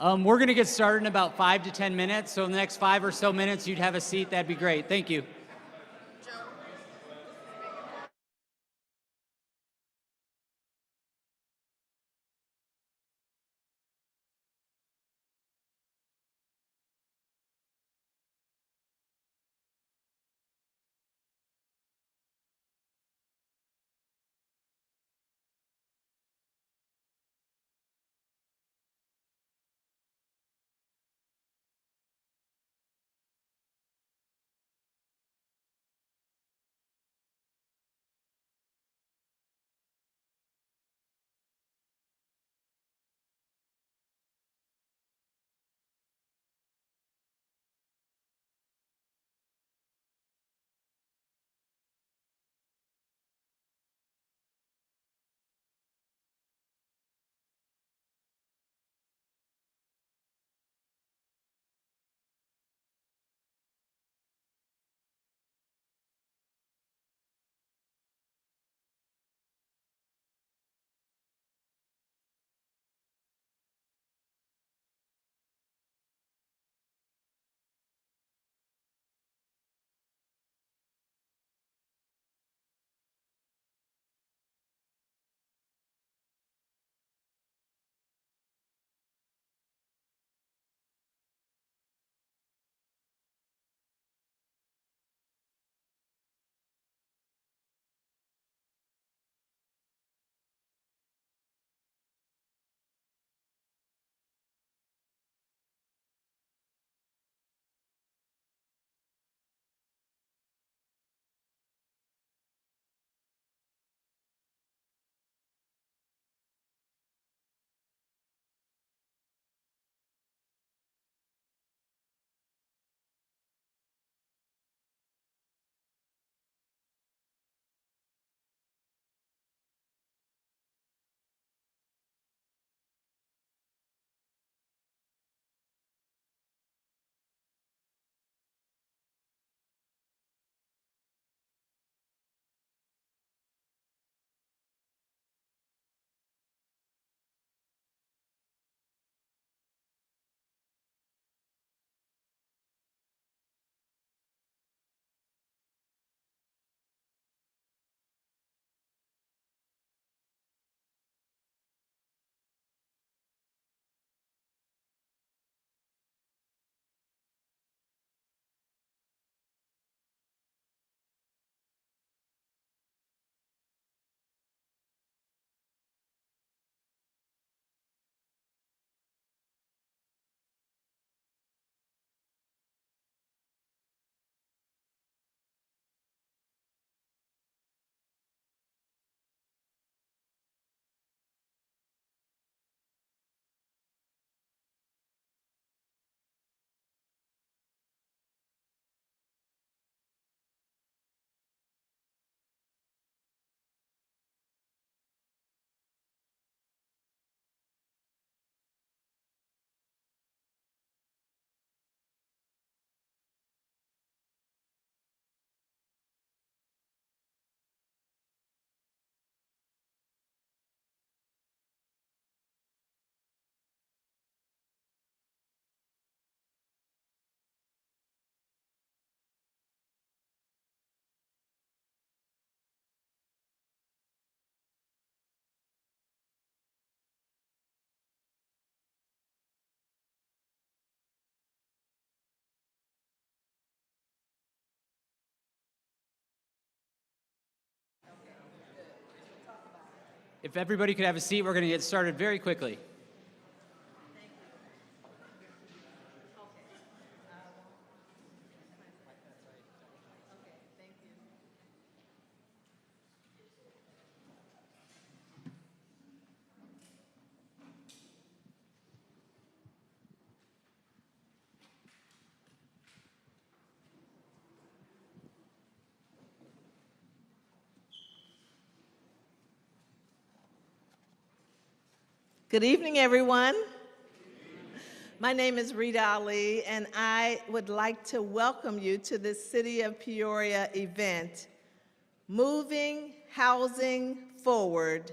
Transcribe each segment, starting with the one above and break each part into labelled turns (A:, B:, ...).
A: We're going to get started in about 5 to 10 minutes. So in the next 5 or so minutes, you'd have a seat. That'd be great. Thank you. If everybody could have a seat, we're going to get started very quickly.
B: Good evening, everyone. My name is Rita Ali, and I would like to welcome you to this City of Peoria event, Moving Housing Forward,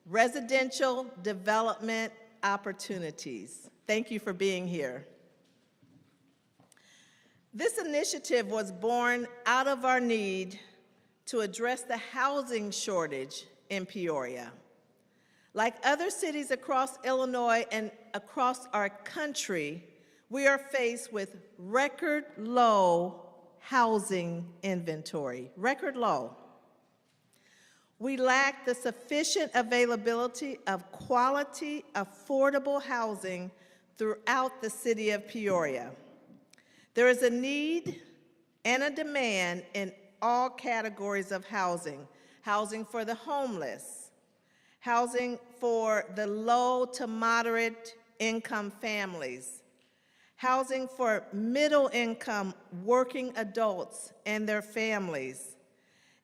B: Residential Development Opportunities. Thank you for being here. This initiative was born out of our need to address the housing shortage in Peoria. Like other cities across Illinois and across our country, we are faced with record low housing inventory, record low. We lack the sufficient availability of quality, affordable housing throughout the city of Peoria. There is a need and a demand in all categories of housing: housing for the homeless, housing for the low to moderate income families, housing for middle income working adults and their families.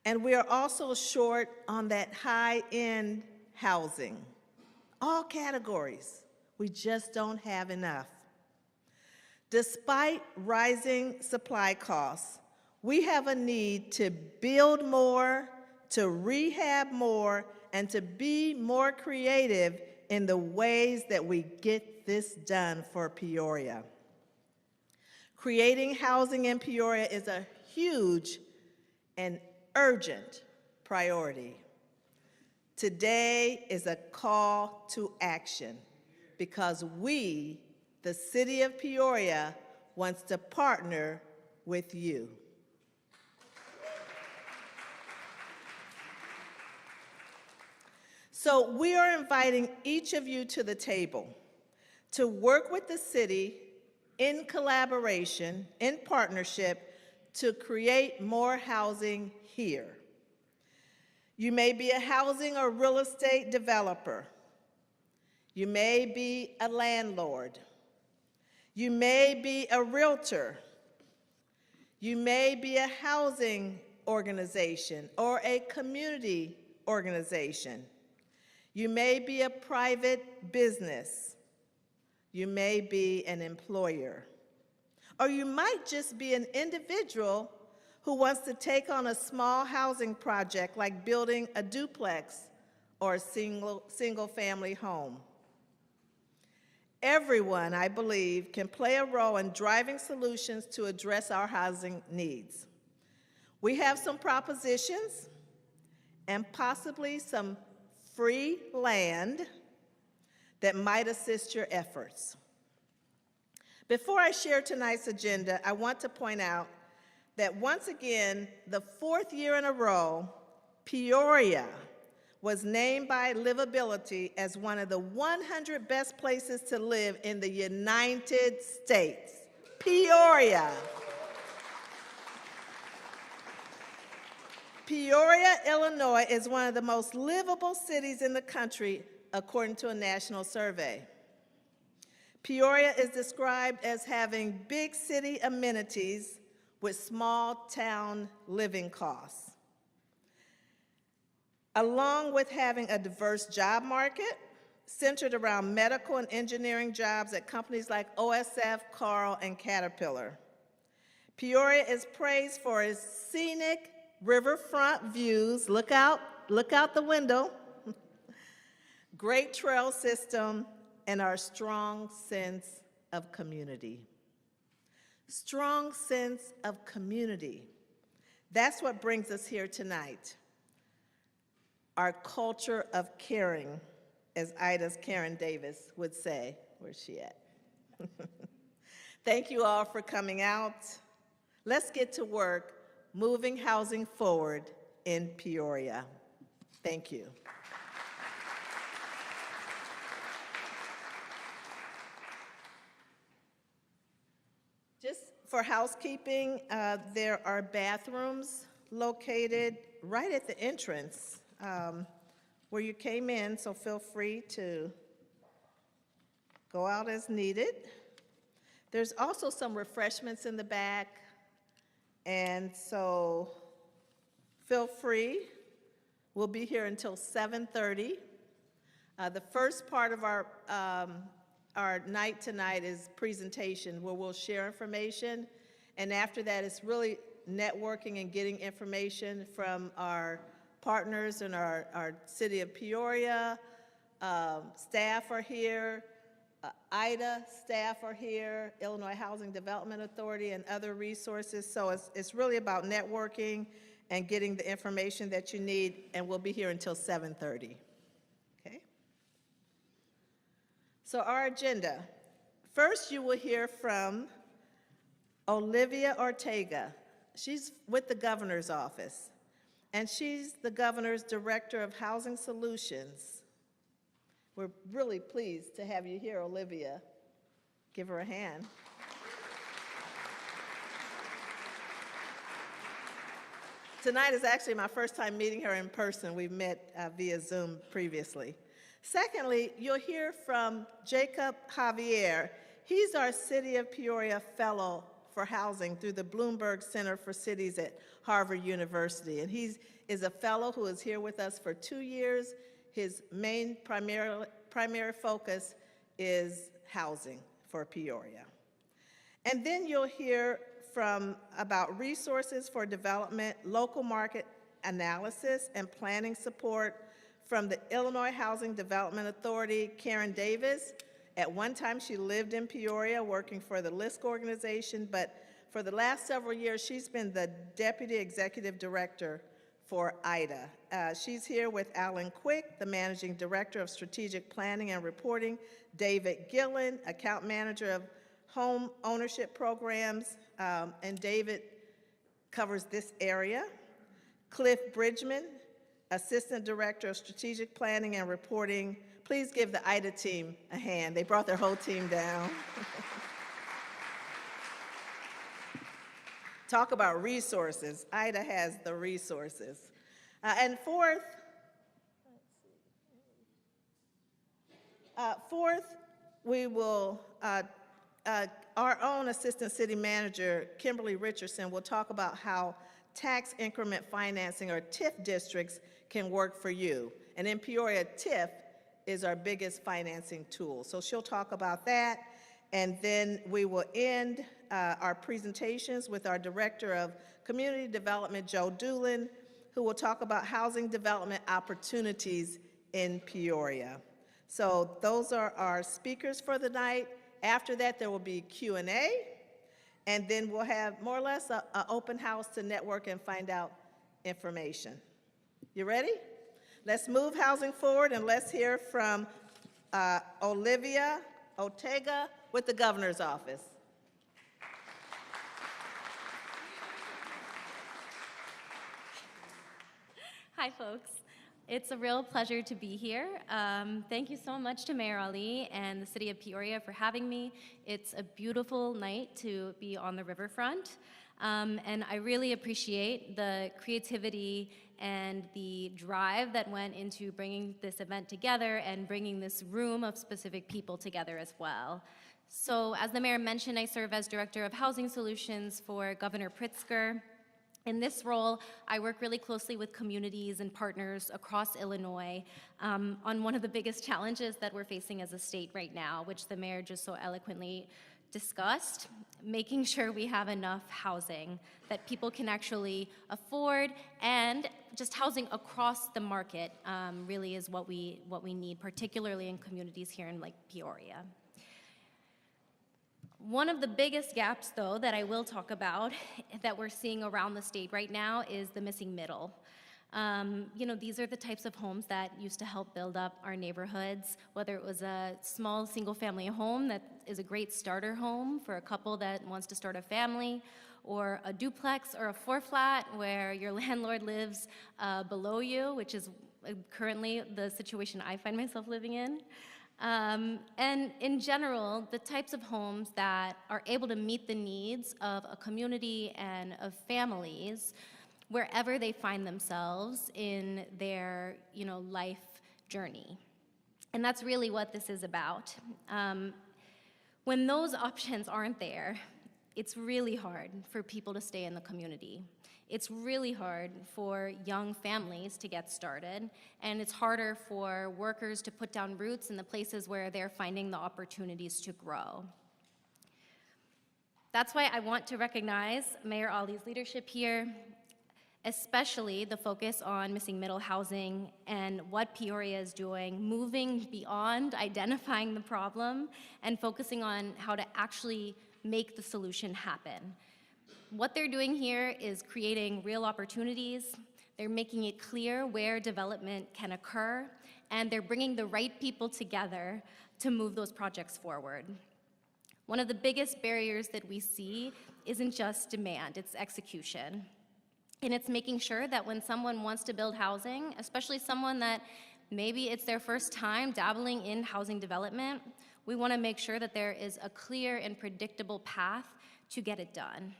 B: And we are also short on that high-end housing. All categories, we just don't have enough. Despite rising supply costs, we have a need to build more, to rehab more, and to be more creative in the ways that we get this done for Peoria. Creating housing in Peoria is a huge and urgent priority. Today is a call to action because we, the city of Peoria, wants to partner with you. So we are inviting each of you to the table to work with the city in collaboration, in partnership, to create more housing here. You may be a housing or real estate developer. You may be a landlord. You may be a realtor. You may be a housing organization or a community organization. You may be a private business. You may be an employer. Or you might just be an individual who wants to take on a small housing project like building a duplex or a single-family home. Everyone, I believe, can play a role in driving solutions to address our housing needs. We have some propositions and possibly some free land that might assist your efforts. Before I share tonight's agenda, I want to point out that once again, the 4th year in a row, Peoria was named by Livability as one of the 100 best places to live in the United States. Peoria. Peoria, Illinois is one of the most livable cities in the country, according to a national survey. Peoria is described as having big city amenities with small town living costs. Along with having a diverse job market centered around medical and engineering jobs at companies like OSF, Carl, and Caterpillar. Peoria is praised for its scenic riverfront views. Look out the window. Great trail system, and our strong sense of community. Strong sense of community. That's what brings us here tonight. Our culture of caring, as Ida's Karen Davis would say. Where's she at? Thank you all for coming out. Let's get to work moving housing forward in Peoria. Thank you. Just for housekeeping, there are bathrooms located right at the entrance where you came in, so feel free to go out as needed. There's also some refreshments in the back, and so feel free. We'll be here until 7:30. The first part of our night tonight is presentation, where we'll share information, and after that it's really networking and getting information from our partners in our city of Peoria. Staff are here. IDA staff are here, Illinois Housing Development Authority, and other resources. So it's really about networking and getting the information that you need, and we'll be here until 7:30. Okay? So our agenda. First, you will hear from Olivia Ortega. She's with the governor's office, and she's the governor's director of Housing Solutions. We're really pleased to have you here, Olivia. Give her a hand. Tonight is actually my first time meeting her in person. We've met via Zoom previously. Secondly, you'll hear from Jacob Javier. He's our City of Peoria Fellow for Housing through the Bloomberg Center for Cities at Harvard University. And he is a fellow who is here with us for 2 years. His main primary focus is housing for Peoria. And then you'll hear about resources for development, local market analysis, and planning support from the Illinois Housing Development Authority. Karen Davis, at one time she lived in Peoria working for the LISC organization, but for the last several years she's been the Deputy Executive Director for IDA. She's here with Alan Quick, the Managing Director of Strategic Planning and Reporting, David Gillen, Account Manager of Home Ownership Programs, and David covers this area. Cliff Bridgman, Assistant Director of Strategic Planning and Reporting. Please give the IDA team a hand. They brought their whole team down. Talk about resources. IDA has the resources. And fourth, we will, our own Assistant City Manager, Kimberly Richardson, will talk about how tax increment financing, or TIF districts, can work for you. And in Peoria, TIF is our biggest financing tool. So she'll talk about that. And then we will end our presentations with our Director of Community Development, Joe Doolin, who will talk about housing development opportunities in Peoria. So those are our speakers for the night. After that, there will be Q&A, and then we'll have more or less an open house to network and find out information. You ready? Let's move housing forward, and let's hear from Olivia Ortega with the governor's office.
C: Hi, folks. It's a real pleasure to be here. Thank you so much to Mayor Ali and the City of Peoria for having me. It's a beautiful night to be on the riverfront, and I really appreciate the creativity and the drive that went into bringing this event together and bringing this room of specific people together as well. So, as the mayor mentioned, I serve as Director of Housing Solutions for Governor Pritzker. In this role, I work really closely with communities and partners across Illinois on one of the biggest challenges that we're facing as a state right now, which the mayor just so eloquently discussed, making sure we have enough housing that people can actually afford, and just housing across the market really is what we need, particularly in communities here in Peoria. One of the biggest gaps, though, that I will talk about that we're seeing around the state right now is the missing middle. These are the types of homes that used to help build up our neighborhoods, whether it was a small single-family home that is a great starter home for a couple that wants to start a family, or a duplex or a four-flat where your landlord lives below you, which is currently the situation I find myself living in. And in general, the types of homes that are able to meet the needs of a community and of families wherever they find themselves in their life journey. And that's really what this is about. When those options aren't there, it's really hard for people to stay in the community. It's really hard for young families to get started, and it's harder for workers to put down roots in the places where they're finding the opportunities to grow. That's why I want to recognize Mayor Ali's leadership here, especially the focus on missing middle housing and what Peoria is doing, moving beyond identifying the problem and focusing on how to actually make the solution happen. What they're doing here is creating real opportunities. They're making it clear where development can occur, and they're bringing the right people together to move those projects forward. One of the biggest barriers that we see isn't just demand, it's execution. And it's making sure that when someone wants to build housing, especially someone that maybe it's their first time dabbling in housing development, we want to make sure that there is a clear and predictable path to get it done.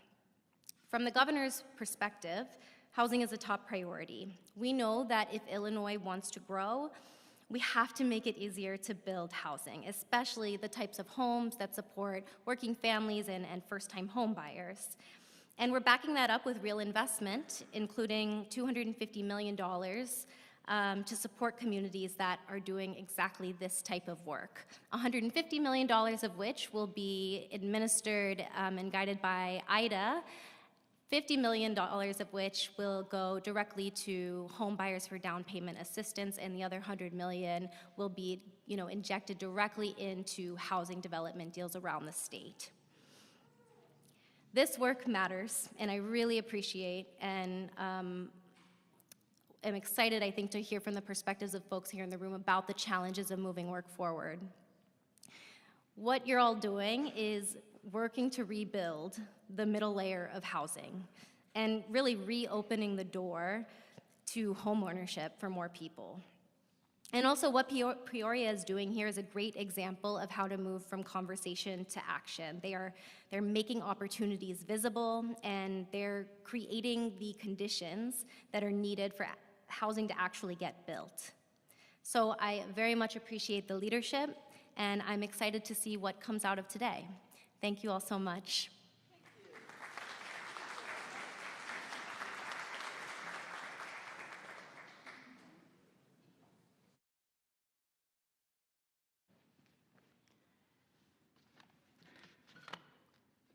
C: From the governor's perspective, housing is a top priority. We know that if Illinois wants to grow, we have to make it easier to build housing, especially the types of homes that support working families and first-time home buyers. And we're backing that up with real investment, including $250 million to support communities that are doing exactly this type of work. $150 million of which will be administered and guided by IDA, $50 million of which will go directly to home buyers for down payment assistance, and the other $100 million will be, injected directly into housing development deals around the state. This work matters, and I really appreciate and am excited, I think, to hear from the perspectives of folks here in the room about the challenges of moving work forward. What you're all doing is working to rebuild the middle layer of housing and really reopening the door to homeownership for more people. And also what Peoria is doing here is a great example of how to move from conversation to action. They're making opportunities visible, and they're creating the conditions that are needed for housing to actually get built. So I very much appreciate the leadership, and I'm excited to see what comes out of today. Thank you all so much.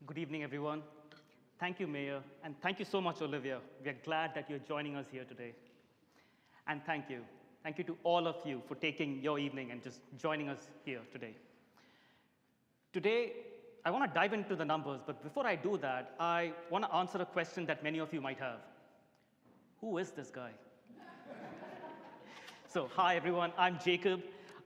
D: Good evening, everyone. Thank you, Mayor, and thank you so much, Olivia. We are glad that you're joining us here today. And thank you. Thank you to all of you for taking your evening and just joining us here today. Today, I want to dive into the numbers, but before I do that, I want to answer a question that many of you might have. Who is this guy? So, hi, everyone. I'm Jacob.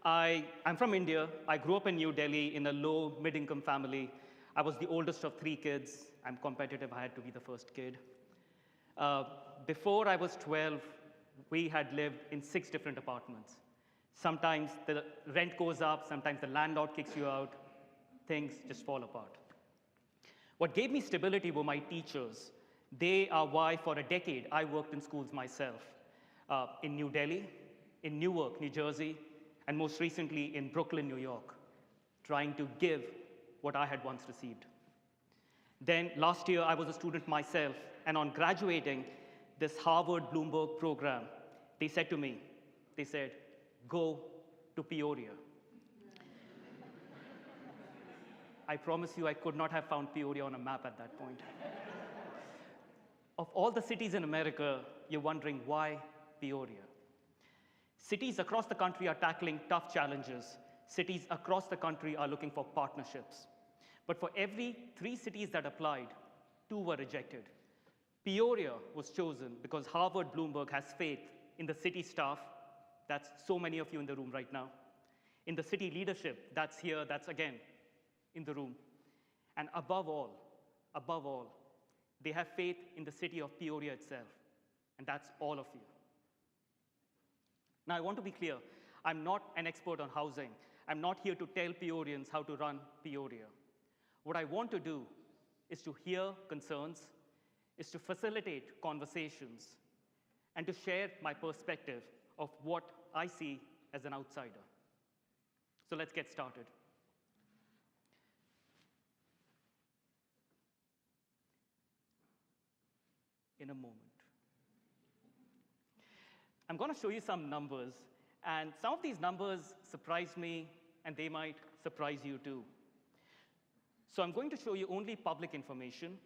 D: I'm from India. I grew up in New Delhi in a low, mid-income family. I was the oldest of 3 kids. I'm competitive. I had to be the first kid. Before I was 12, we had lived in 6 different apartments. Sometimes the rent goes up. Sometimes the landlord kicks you out. Things just fall apart. What gave me stability were my teachers. They are why, for a decade, I worked in schools myself, in New Delhi, in Newark, New Jersey, and most recently in Brooklyn, New York, trying to give what I had once received. Then last year, I was a student myself, and on graduating this Harvard Bloomberg program, they said to me, they said, go to Peoria. I promise you I could not have found Peoria on a map at that point. Of all the cities in America, you're wondering why Peoria? Cities across the country are tackling tough challenges. Cities across the country are looking for partnerships. But for every 3 cities that applied, 2 were rejected. Peoria was chosen because Harvard Bloomberg has faith in the city staff, that's so many of you in the room right now, in the city leadership, that's here, that's again in the room, and above all, they have faith in the city of Peoria itself, and that's all of you. Now, I want to be clear. I'm not an expert on housing. I'm not here to tell Peorians how to run Peoria. What I want to do is to hear concerns, is to facilitate conversations, and to share my perspective of what I see as an outsider. So let's get started. In a moment. I'm going to show you some numbers, and some of these numbers surprised me, and they might surprise you too. So I'm going to show you only public information,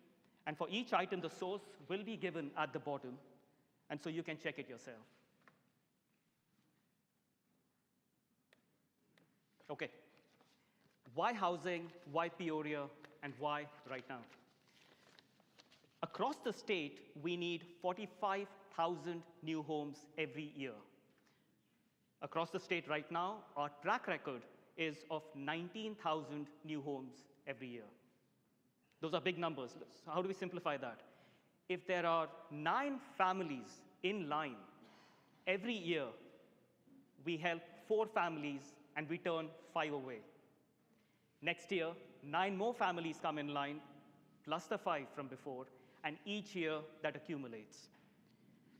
D: and for each item, the source will be given at the bottom. And so you can check it yourself. Okay. Why housing? Why Peoria? And why right now? Across the state, we need 45,000 new homes every year. Across the state right now, our track record is of 19,000 new homes every year. Those are big numbers. So how do we simplify that? If there are 9 families in line every year, we help 4 families and we turn 5 away. Next year, 9 more families come in line, plus the 5 from before, and each year that accumulates.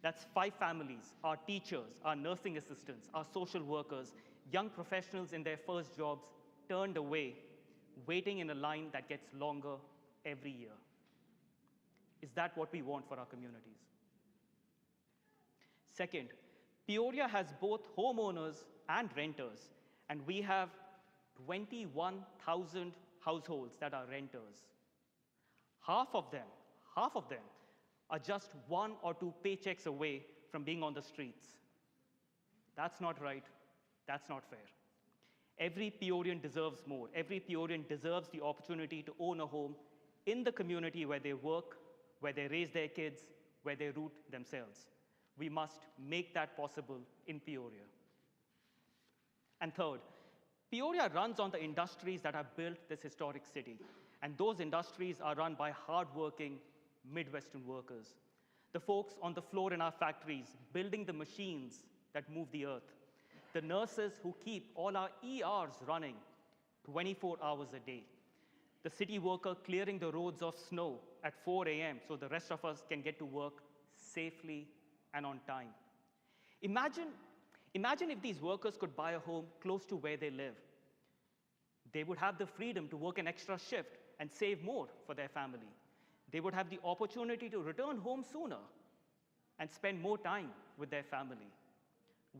D: That's 5 families, our teachers, our nursing assistants, our social workers, young professionals in their first jobs turned away, waiting in a line that gets longer every year. Is that what we want for our communities? Second, Peoria has both homeowners and renters, and we have 21,000 households that are renters. Half of them are just 1 or 2 paychecks away from being on the streets. That's not right. That's not fair. Every Peorian deserves more. Every Peorian deserves the opportunity to own a home in the community where they work, where they raise their kids, where they root themselves. We must make that possible in Peoria. And third, Peoria runs on the industries that have built this historic city. And those industries are run by hardworking Midwestern workers. The folks on the floor in our factories, building the machines that move the earth. The nurses who keep all our ERs running 24 hours a day. The city worker clearing the roads of snow at 4 a.m. so the rest of us can get to work safely and on time. Imagine if these workers could buy a home close to where they live. They would have the freedom to work an extra shift and save more for their family. They would have the opportunity to return home sooner and spend more time with their family.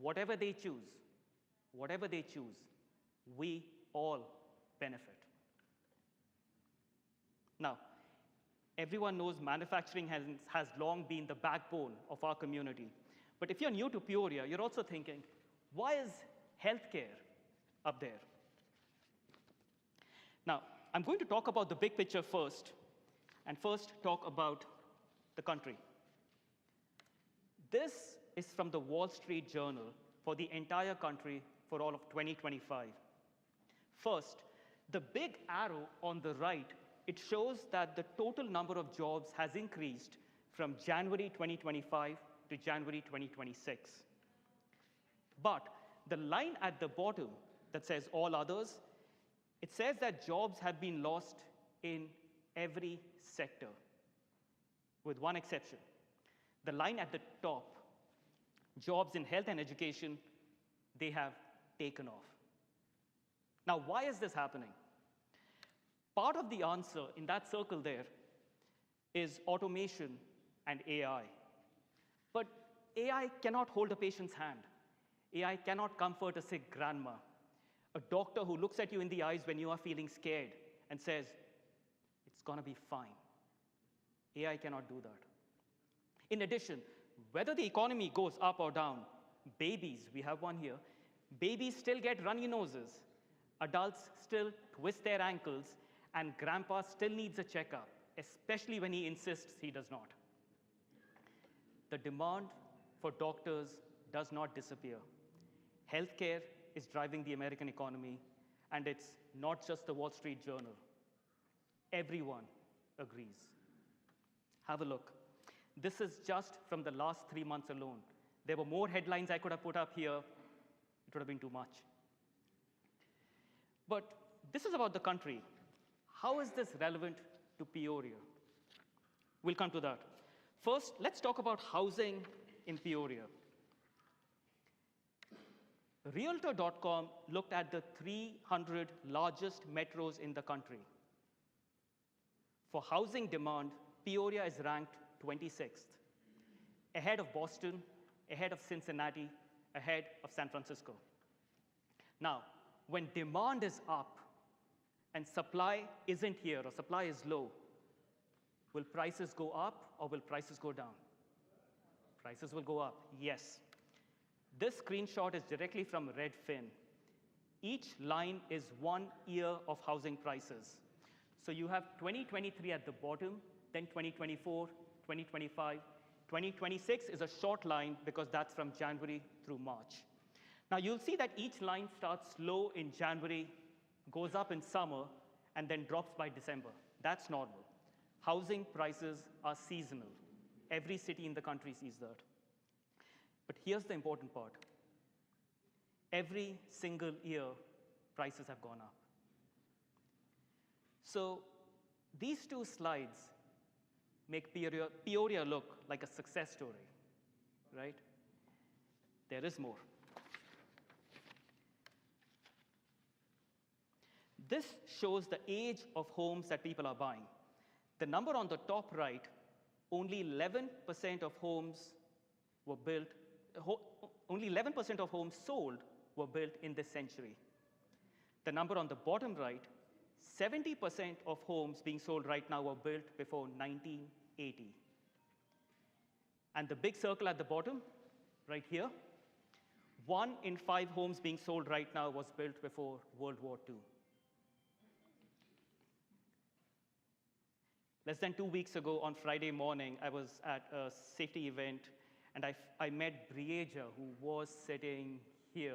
D: Whatever they choose, we all benefit. Now, everyone knows manufacturing has long been the backbone of our community. But if you're new to Peoria, you're also thinking, why is healthcare up there? Now, I'm going to talk about the big picture first, and first talk about the country. This is from the Wall Street Journal for the entire country for all of 2025. First, the big arrow on the right, it shows that the total number of jobs has increased from January 2025 to January 2026. But the line at the bottom that says all others, it says that jobs have been lost in every sector, with one exception. The line at the top, jobs in health and education, they have taken off. Now, why is this happening? Part of the answer in that circle there is automation and AI. But AI cannot hold a patient's hand. AI cannot comfort a sick grandma. A doctor who looks at you in the eyes when you are feeling scared and says, it's going to be fine. AI cannot do that. In addition, whether the economy goes up or down, babies, we have one here, babies still get runny noses. Adults still twist their ankles, and grandpa still needs a checkup, especially when he insists he does not. The demand for doctors does not disappear. Healthcare is driving the American economy, and it's not just the Wall Street Journal. Everyone agrees. Have a look. This is just from the last 3 months alone. There were more headlines I could have put up here. It would have been too much. But this is about the country. How is this relevant to Peoria? We'll come to that. First, let's talk about housing in Peoria. Realtor.com looked at the 300 largest metros in the country. For housing demand, Peoria is ranked 26th, ahead of Boston, ahead of Cincinnati, ahead of San Francisco. Now, when demand is up and supply isn't here or supply is low, will prices go up or will prices go down? Prices will go up, yes. This screenshot is directly from Redfin. Each line is 1 year of housing prices. So you have 2023 at the bottom, then 2024, 2025. 2026 is a short line because that's from January through March. Now you'll see that each line starts low in January, goes up in summer, and then drops by December. That's normal. Housing prices are seasonal. Every city in the country sees that. But here's the important part. Every single year, prices have gone up. So these two slides make Peoria look like a success story, right? There is more. This shows the age of homes that people are buying. The number on the top right, only 11% of homes were built, only 11% of homes sold were built in this century. The number on the bottom right, 70% of homes being sold right now were built before 1980. And the big circle at the bottom, right here, 1 in 5 homes being sold right now was built before World War II. Less than 2 weeks ago, on Friday morning, I was at a safety event, and I met Brieja, who was sitting here.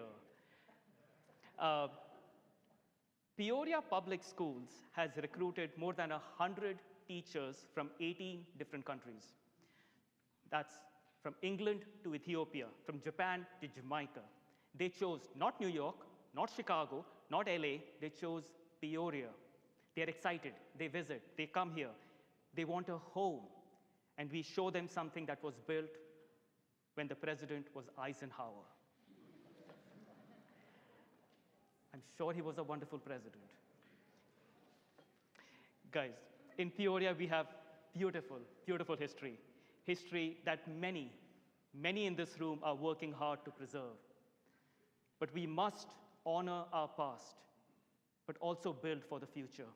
D: Peoria Public Schools has recruited more than 100 teachers from 18 different countries. That's from England to Ethiopia, from Japan to Jamaica. They chose not New York, not Chicago, not LA, they chose Peoria. They're excited, they visit, they come here. They want a home, and we show them something that was built when the president was Eisenhower. I'm sure he was a wonderful president. Guys, in Peoria, we have beautiful, beautiful history. History that many in this room are working hard to preserve. But we must honor our past, but also build for the future.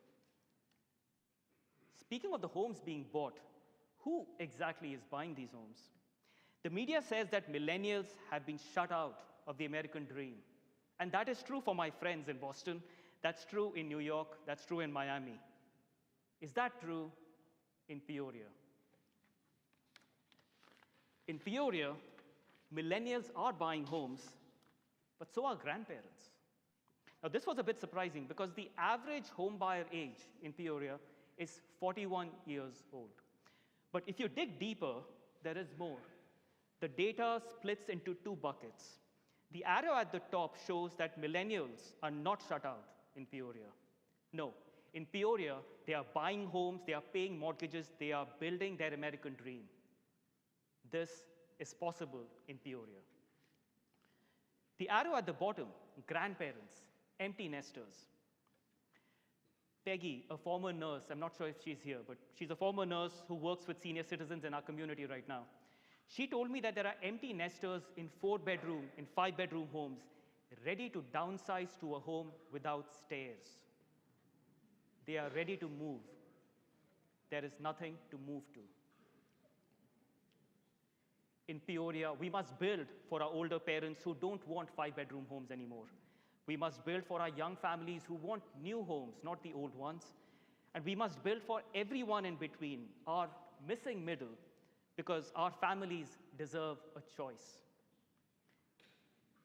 D: Speaking of the homes being bought, who exactly is buying these homes? The media says that millennials have been shut out of the American dream. And that is true for my friends in Boston. That's true in New York. That's true in Miami. Is that true in Peoria? In Peoria, millennials are buying homes, but so are grandparents. Now, this was a bit surprising because the average home buyer age in Peoria is 41 years old. But if you dig deeper, there is more. The data splits into 2 buckets. The arrow at the top shows that millennials are not shut out in Peoria. No, in Peoria, they are buying homes, they are paying mortgages, they are building their American dream. This is possible in Peoria. The arrow at the bottom, grandparents, empty nesters. Peggy, a former nurse, I'm not sure if she's here, but she's a former nurse who works with senior citizens in our community right now. She told me that there are empty nesters in 4-bedroom, in 5-bedroom homes, ready to downsize to a home without stairs. They are ready to move. There is nothing to move to. In Peoria, we must build for our older parents who don't want 5-bedroom homes anymore. We must build for our young families who want new homes, not the old ones. And we must build for everyone in between, our missing middle, because our families deserve a choice.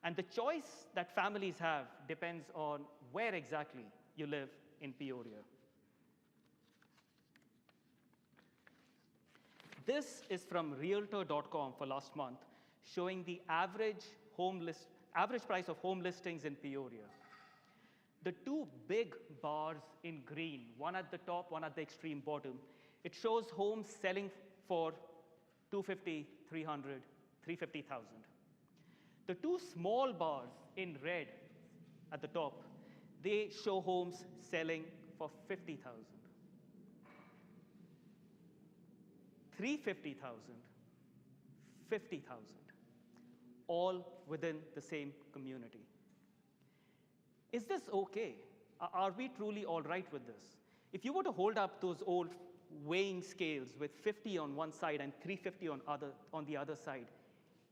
D: And the choice that families have depends on where exactly you live in Peoria. This is from Realtor.com for last month, showing the average price of home listings in Peoria. The 2 big bars in green, one at the top, one at the extreme bottom, it shows homes selling for $250,000, $300,000, $350,000. The 2 small bars in red at the top, they show homes selling for $50,000, $350,000, $50,000. All within the same community. Is this okay? Are we truly all right with this? If you were to hold up those old weighing scales with 50 on one side and 350 on the other side,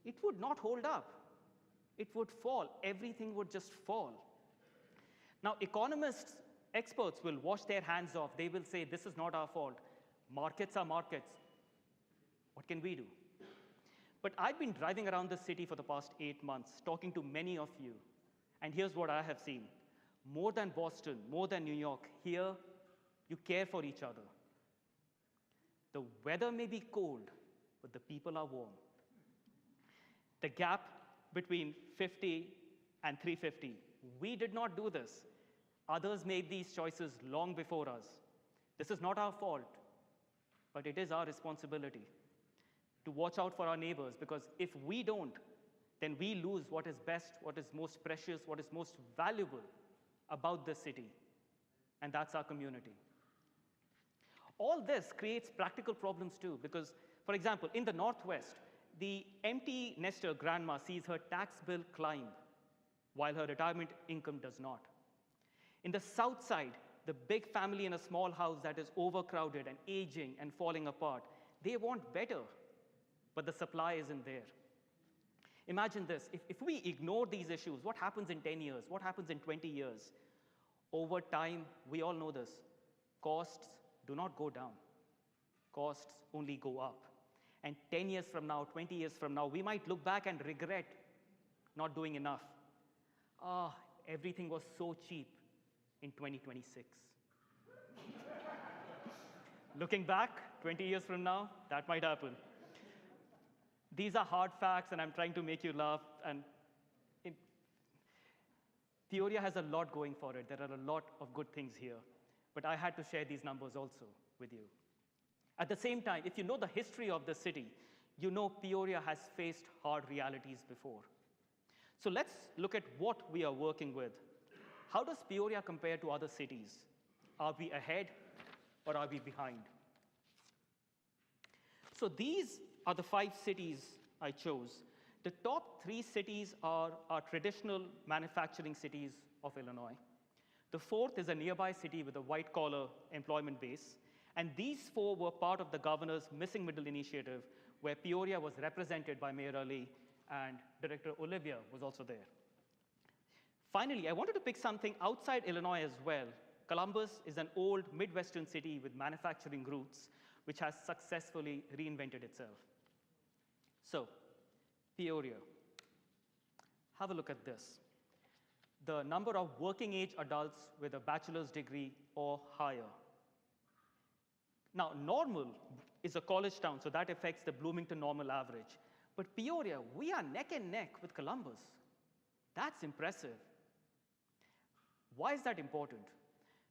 D: it would not hold up. It would fall. Everything would just fall. Now, economists, experts will wash their hands off. They will say, this is not our fault. Markets are markets. What can we do? But I've been driving around the city for the past 8 months, talking to many of you. And here's what I have seen. More than Boston, more than New York, here, you care for each other. The weather may be cold, but the people are warm. The gap between 50 and 350, we did not do this. Others made these choices long before us. This is not our fault, but it is our responsibility to watch out for our neighbors, because if we don't, then we lose what is best, what is most precious, what is most valuable about this city, and that's our community. All this creates practical problems too, because, for example, in the Northwest, the empty nester grandma sees her tax bill climb, while her retirement income does not. In the South Side, the big family in a small house that is overcrowded and aging and falling apart, they want better, but the supply isn't there. Imagine this, if we ignore these issues, what happens in 10 years? What happens in 20 years? Over time, we all know this, costs do not go down. Costs only go up. And 10 years from now, 20 years from now, we might look back and regret not doing enough. Everything was so cheap in 2026. Looking back, 20 years from now, that might happen. These are hard facts, and I'm trying to make you laugh. And Peoria has a lot going for it. There are a lot of good things here. But I had to share these numbers also with you. At the same time, if you know the history of the city, you know Peoria has faced hard realities before. So let's look at what we are working with. How does Peoria compare to other cities? Are we ahead or are we behind? So these are the 5 cities I chose. The top 3 cities are our traditional manufacturing cities of Illinois. The 4th is a nearby city with a white-collar employment base. And these 4 were part of the governor's Missing Middle initiative, where Peoria was represented by Mayor Ali, and Director Olivia was also there. Finally, I wanted to pick something outside Illinois as well. Columbus is an old Midwestern city with manufacturing roots, which has successfully reinvented itself. So, Peoria. Have a look at this. The number of working-age adults with a bachelor's degree or higher. Now, Normal is a college town, so that affects the Bloomington Normal average. But Peoria, we are neck and neck with Columbus. That's impressive. Why is that important?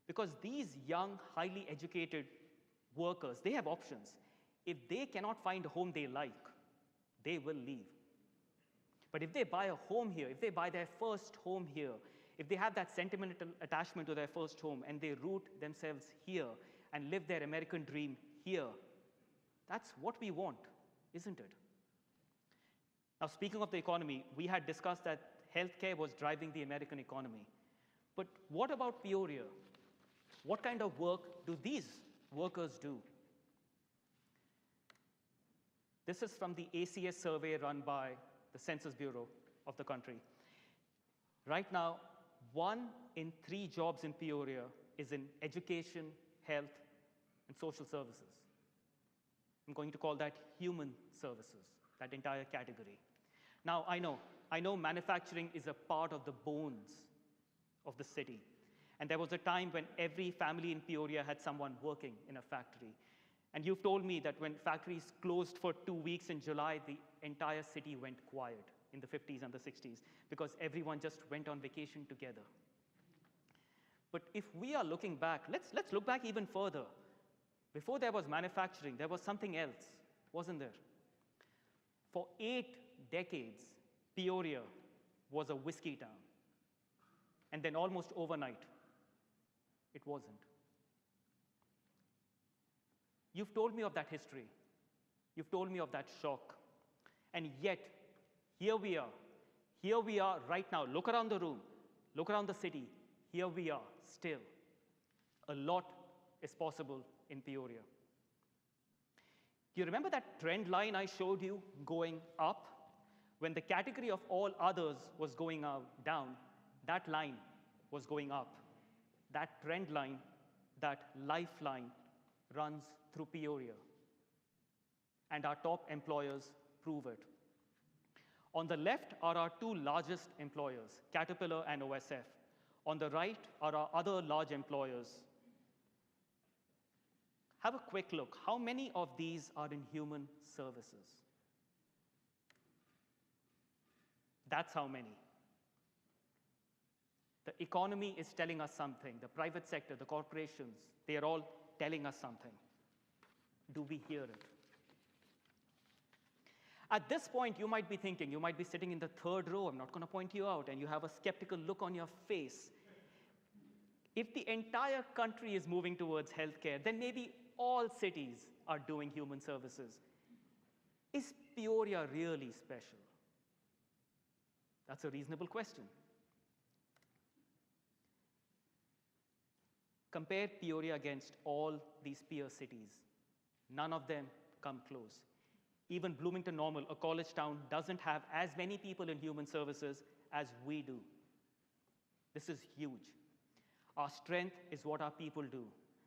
D: Because these young, highly educated workers, they have options. If they cannot find a home they like, they will leave. But if they buy a home here, if they buy their first home here, if they have that sentimental attachment to their first home and they root themselves here and live their American dream here, that's what we want, isn't it? Now, speaking of the economy, we had discussed that healthcare was driving the American economy. But what about Peoria? What kind of work do these workers do? This is from the ACS survey run by the Census Bureau of the country. Right now, 1 in 3 jobs in Peoria is in education, health, and social services. I'm going to call that human services, that entire category. Now, I know manufacturing is a part of the bones of the city. And there was a time when every family in Peoria had someone working in a factory. And you've told me that when factories closed for 2 weeks in July, the entire city went quiet in the 50s and the 60s because everyone just went on vacation together. But if we are looking back, let's look back even further. Before there was manufacturing, there was something else, wasn't there? For 8 decades, Peoria was a whiskey town. And then almost overnight, it wasn't. You've told me of that history. You've told me of that shock. And yet, here we are. Here we are right now. Look around the room. Look around the city. Here we are still. A lot is possible in Peoria. Do you remember that trend line I showed you going up? When the category of all others was going down, that line was going up. That trend line, that lifeline, runs through Peoria. And our top employers prove it. On the left are our two largest employers, Caterpillar and OSF. On the right are our other large employers. Have a quick look. How many of these are in human services? That's how many. The economy is telling us something. The private sector, the corporations, they are all telling us something. Do we hear it? At this point, you might be thinking, you might be sitting in the third row, I'm not going to point you out, and you have a skeptical look on your face. If the entire country is moving towards healthcare, then maybe all cities are doing human services. Is Peoria really special? That's a reasonable question. Compare Peoria against all these peer cities. None of them come close. Even Bloomington Normal, a college town, doesn't have as many people in human services as we do. This is huge. Our strength is what our people do.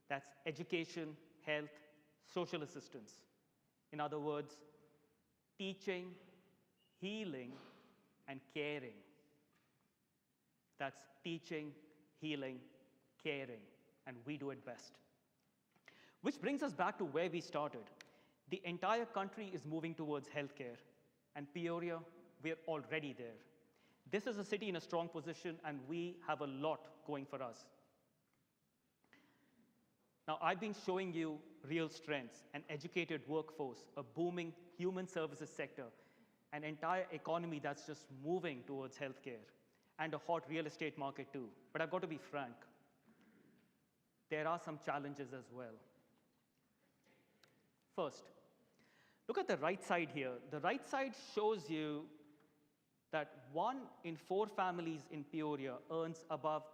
D: That's education, health, social assistance. In other words, teaching, healing, and caring. That's teaching, healing, caring, and we do it best. Which brings us back to where we started. The entire country is moving towards healthcare, and Peoria, we're already there. This is a city in a strong position, and we have a lot going for us. Now, I've been showing you real strengths, an educated workforce, a booming human services sector, an entire economy that's just moving towards healthcare, and a hot real estate market too. But I've got to be frank. There are some challenges as well. First, look at the right side here. The right side shows you that 1 in 4 families in Peoria earns above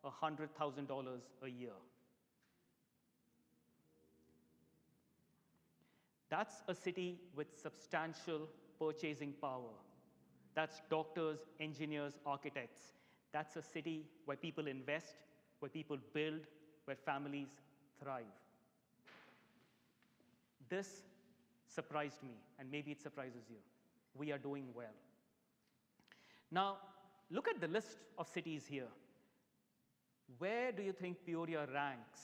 D: $100,000 a year. That's a city with substantial purchasing power. That's doctors, engineers, architects. That's a city where people invest, where people build, where families thrive. This surprised me, and maybe it surprises you. We are doing well. Now, look at the list of cities here. Where do you think Peoria ranks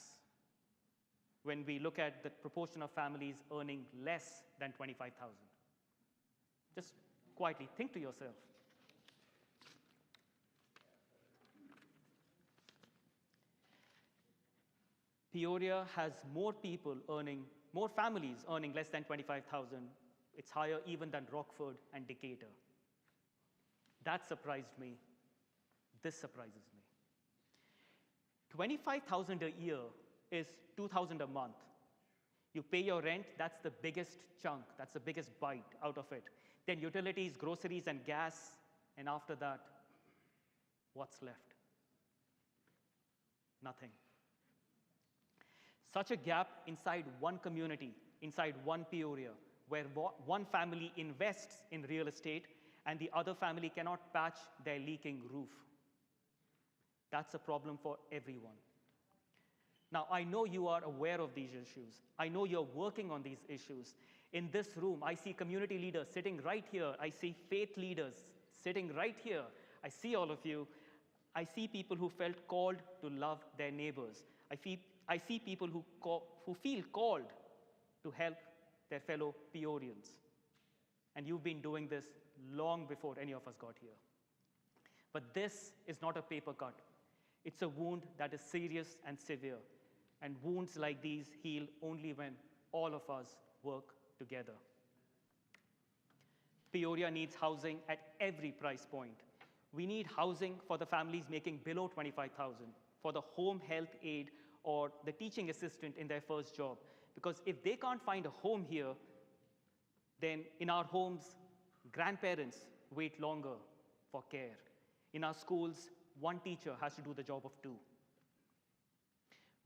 D: when we look at the proportion of families earning less than $25,000? Just quietly think to yourself. Peoria has more families earning less than $25,000. It's higher even than Rockford and Decatur. That surprised me. This surprises me. $25,000 a year is $2,000 a month. You pay your rent, that's the biggest chunk, that's the biggest bite out of it. Then utilities, groceries, and gas, and after that, what's left? Nothing. Such a gap inside one community, inside one Peoria, where one family invests in real estate and the other family cannot patch their leaking roof. That's a problem for everyone. Now, I know you are aware of these issues. I know you're working on these issues. In this room, I see community leaders sitting right here. I see faith leaders sitting right here. I see all of you. I see people who felt called to love their neighbors. I see people who feel called to help their fellow Peorians. And you've been doing this long before any of us got here. But this is not a paper cut. It's a wound that is serious and severe. And wounds like these heal only when all of us work together. Peoria needs housing at every price point. We need housing for the families making below $25,000, for the home health aide or the teaching assistant in their first job. Because if they can't find a home here, then in our homes, grandparents wait longer for care. In our schools, one teacher has to do the job of 2.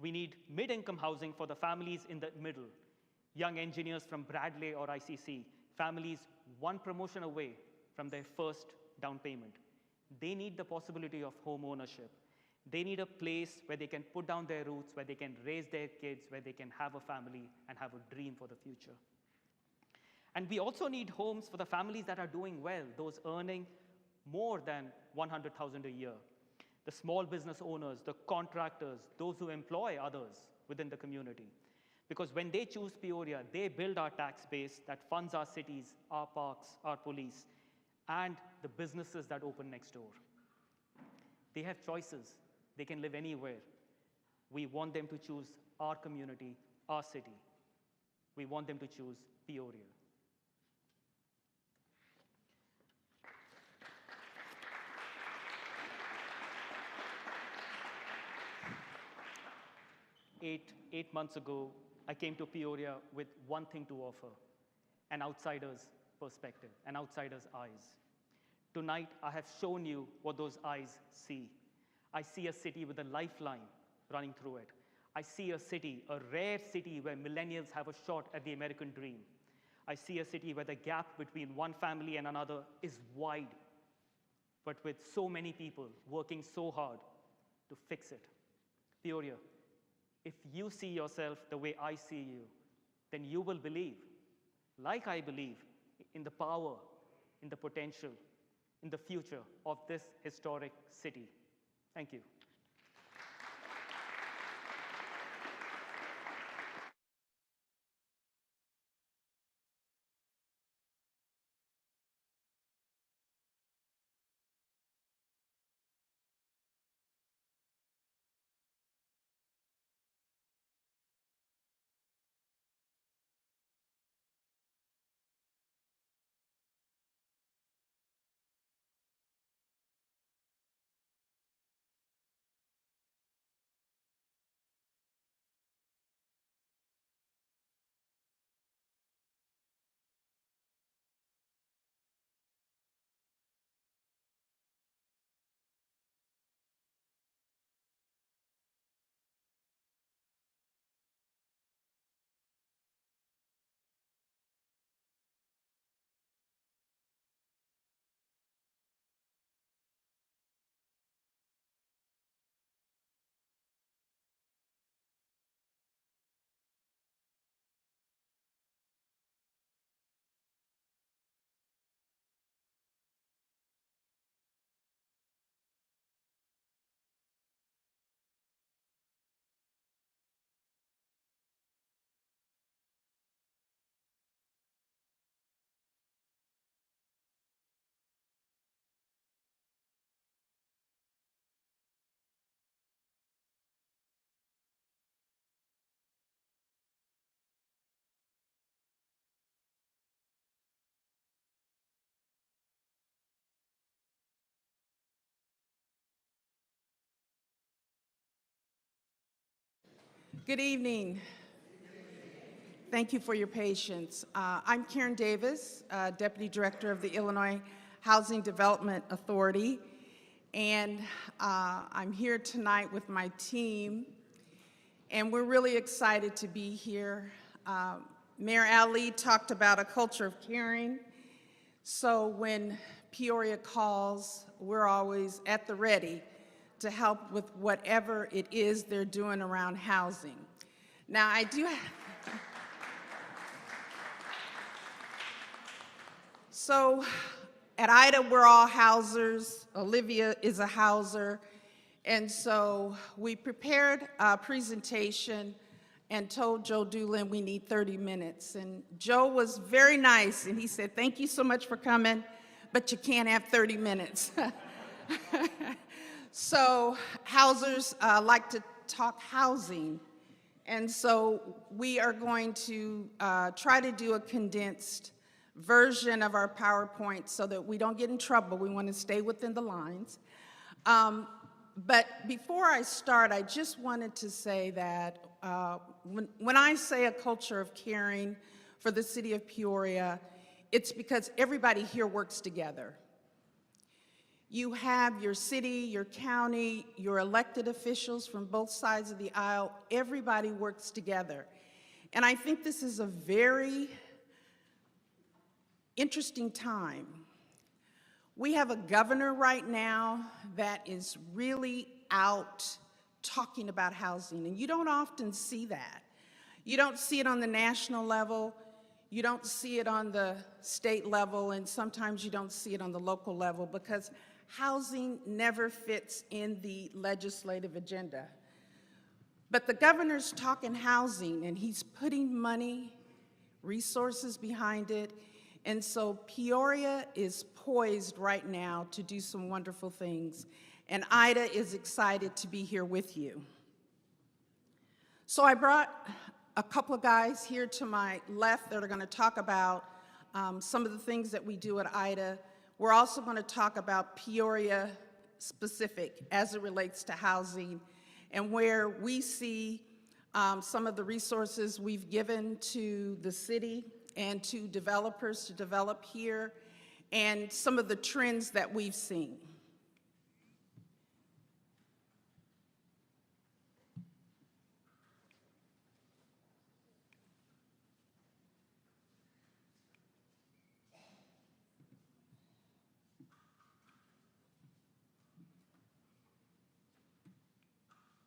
D: We need mid-income housing for the families in the middle. young engineers from Bradley or ICC, families one promotion away from their first down payment. They need the possibility of home ownership. They need a place where they can put down their roots, where they can raise their kids, where they can have a family and have a dream for the future. And we also need homes for the families that are doing well, those earning more than $100,000 a year. The small business owners, the contractors, those who employ others within the community. Because when they choose Peoria, they build our tax base that funds our cities, our parks, our police, and the businesses that open next door. They have choices. They can live anywhere. We want them to choose our community, our city. We want them to choose Peoria. Eight months ago, I came to Peoria with one thing to offer: an outsider's perspective, an outsider's eyes. Tonight, I have shown you what those eyes see. I see a city with a lifeline running through it. I see a city, a rare city where millennials have a shot at the American dream. I see a city where the gap between one family and another is wide, but with so many people working so hard to fix it. Peoria, if you see yourself the way I see you, then you will believe, like I believe, in the power, in the potential, in the future of this historic city. Thank you.
E: Good evening. Thank you for your patience. I'm Karen Davis, Deputy Director of the Illinois Housing Development Authority, and I'm here tonight with my team, and we're really excited to be here. Mayor Ali talked about a culture of caring, so when Peoria calls, we're always at the ready to help with whatever it is they're doing around housing. Now, I do have... So, at IDA, we're all housers. Olivia is a houser. And so, we prepared a presentation and told Joe Doolin we need 30 minutes. And Joe was very nice, and he said, thank you so much for coming, but you can't have 30 minutes. So housers like to talk housing, and so we are going to try to do a condensed version of our PowerPoint so that we don't get in trouble. We want to stay within the lines. But before I start, I just wanted to say that when I say a culture of caring for the city of Peoria, it's because everybody here works together. You have your city, your county, your elected officials from both sides of the aisle. Everybody works together. And I think this is a very interesting time. We have a governor right now that is really out talking about housing, and you don't often see that. You don't see it on the national level, you don't see it on the state level, and sometimes you don't see it on the local level because housing never fits in the legislative agenda. But the governor's talking housing, and he's putting money, resources behind it, and so Peoria is poised right now to do some wonderful things, and Ida is excited to be here with you. So I brought a couple of guys here to my left that are going to talk about some of the things that we do at Ida. We're also going to talk about Peoria specific as it relates to housing and where we see some of the resources we've given to the city and to developers to develop here and some of the trends that we've seen.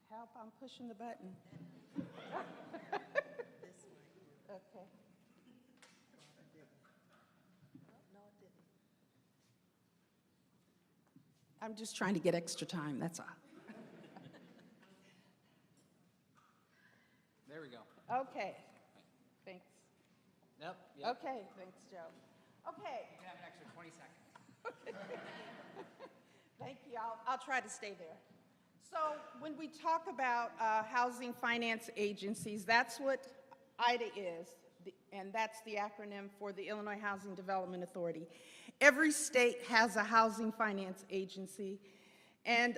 E: Help, I'm pushing the button. Okay. I'm just trying to get extra time, that's all.
A: There we go.
E: Okay, thanks.
A: Yep.
E: Okay, thanks, Joe. Okay,
A: You can have an extra 20 seconds.
E: thank you, I'll try to stay there. So when we talk about housing finance agencies, that's what IDA is, and that's the acronym for the Illinois Housing Development Authority. Every state has a housing finance agency, and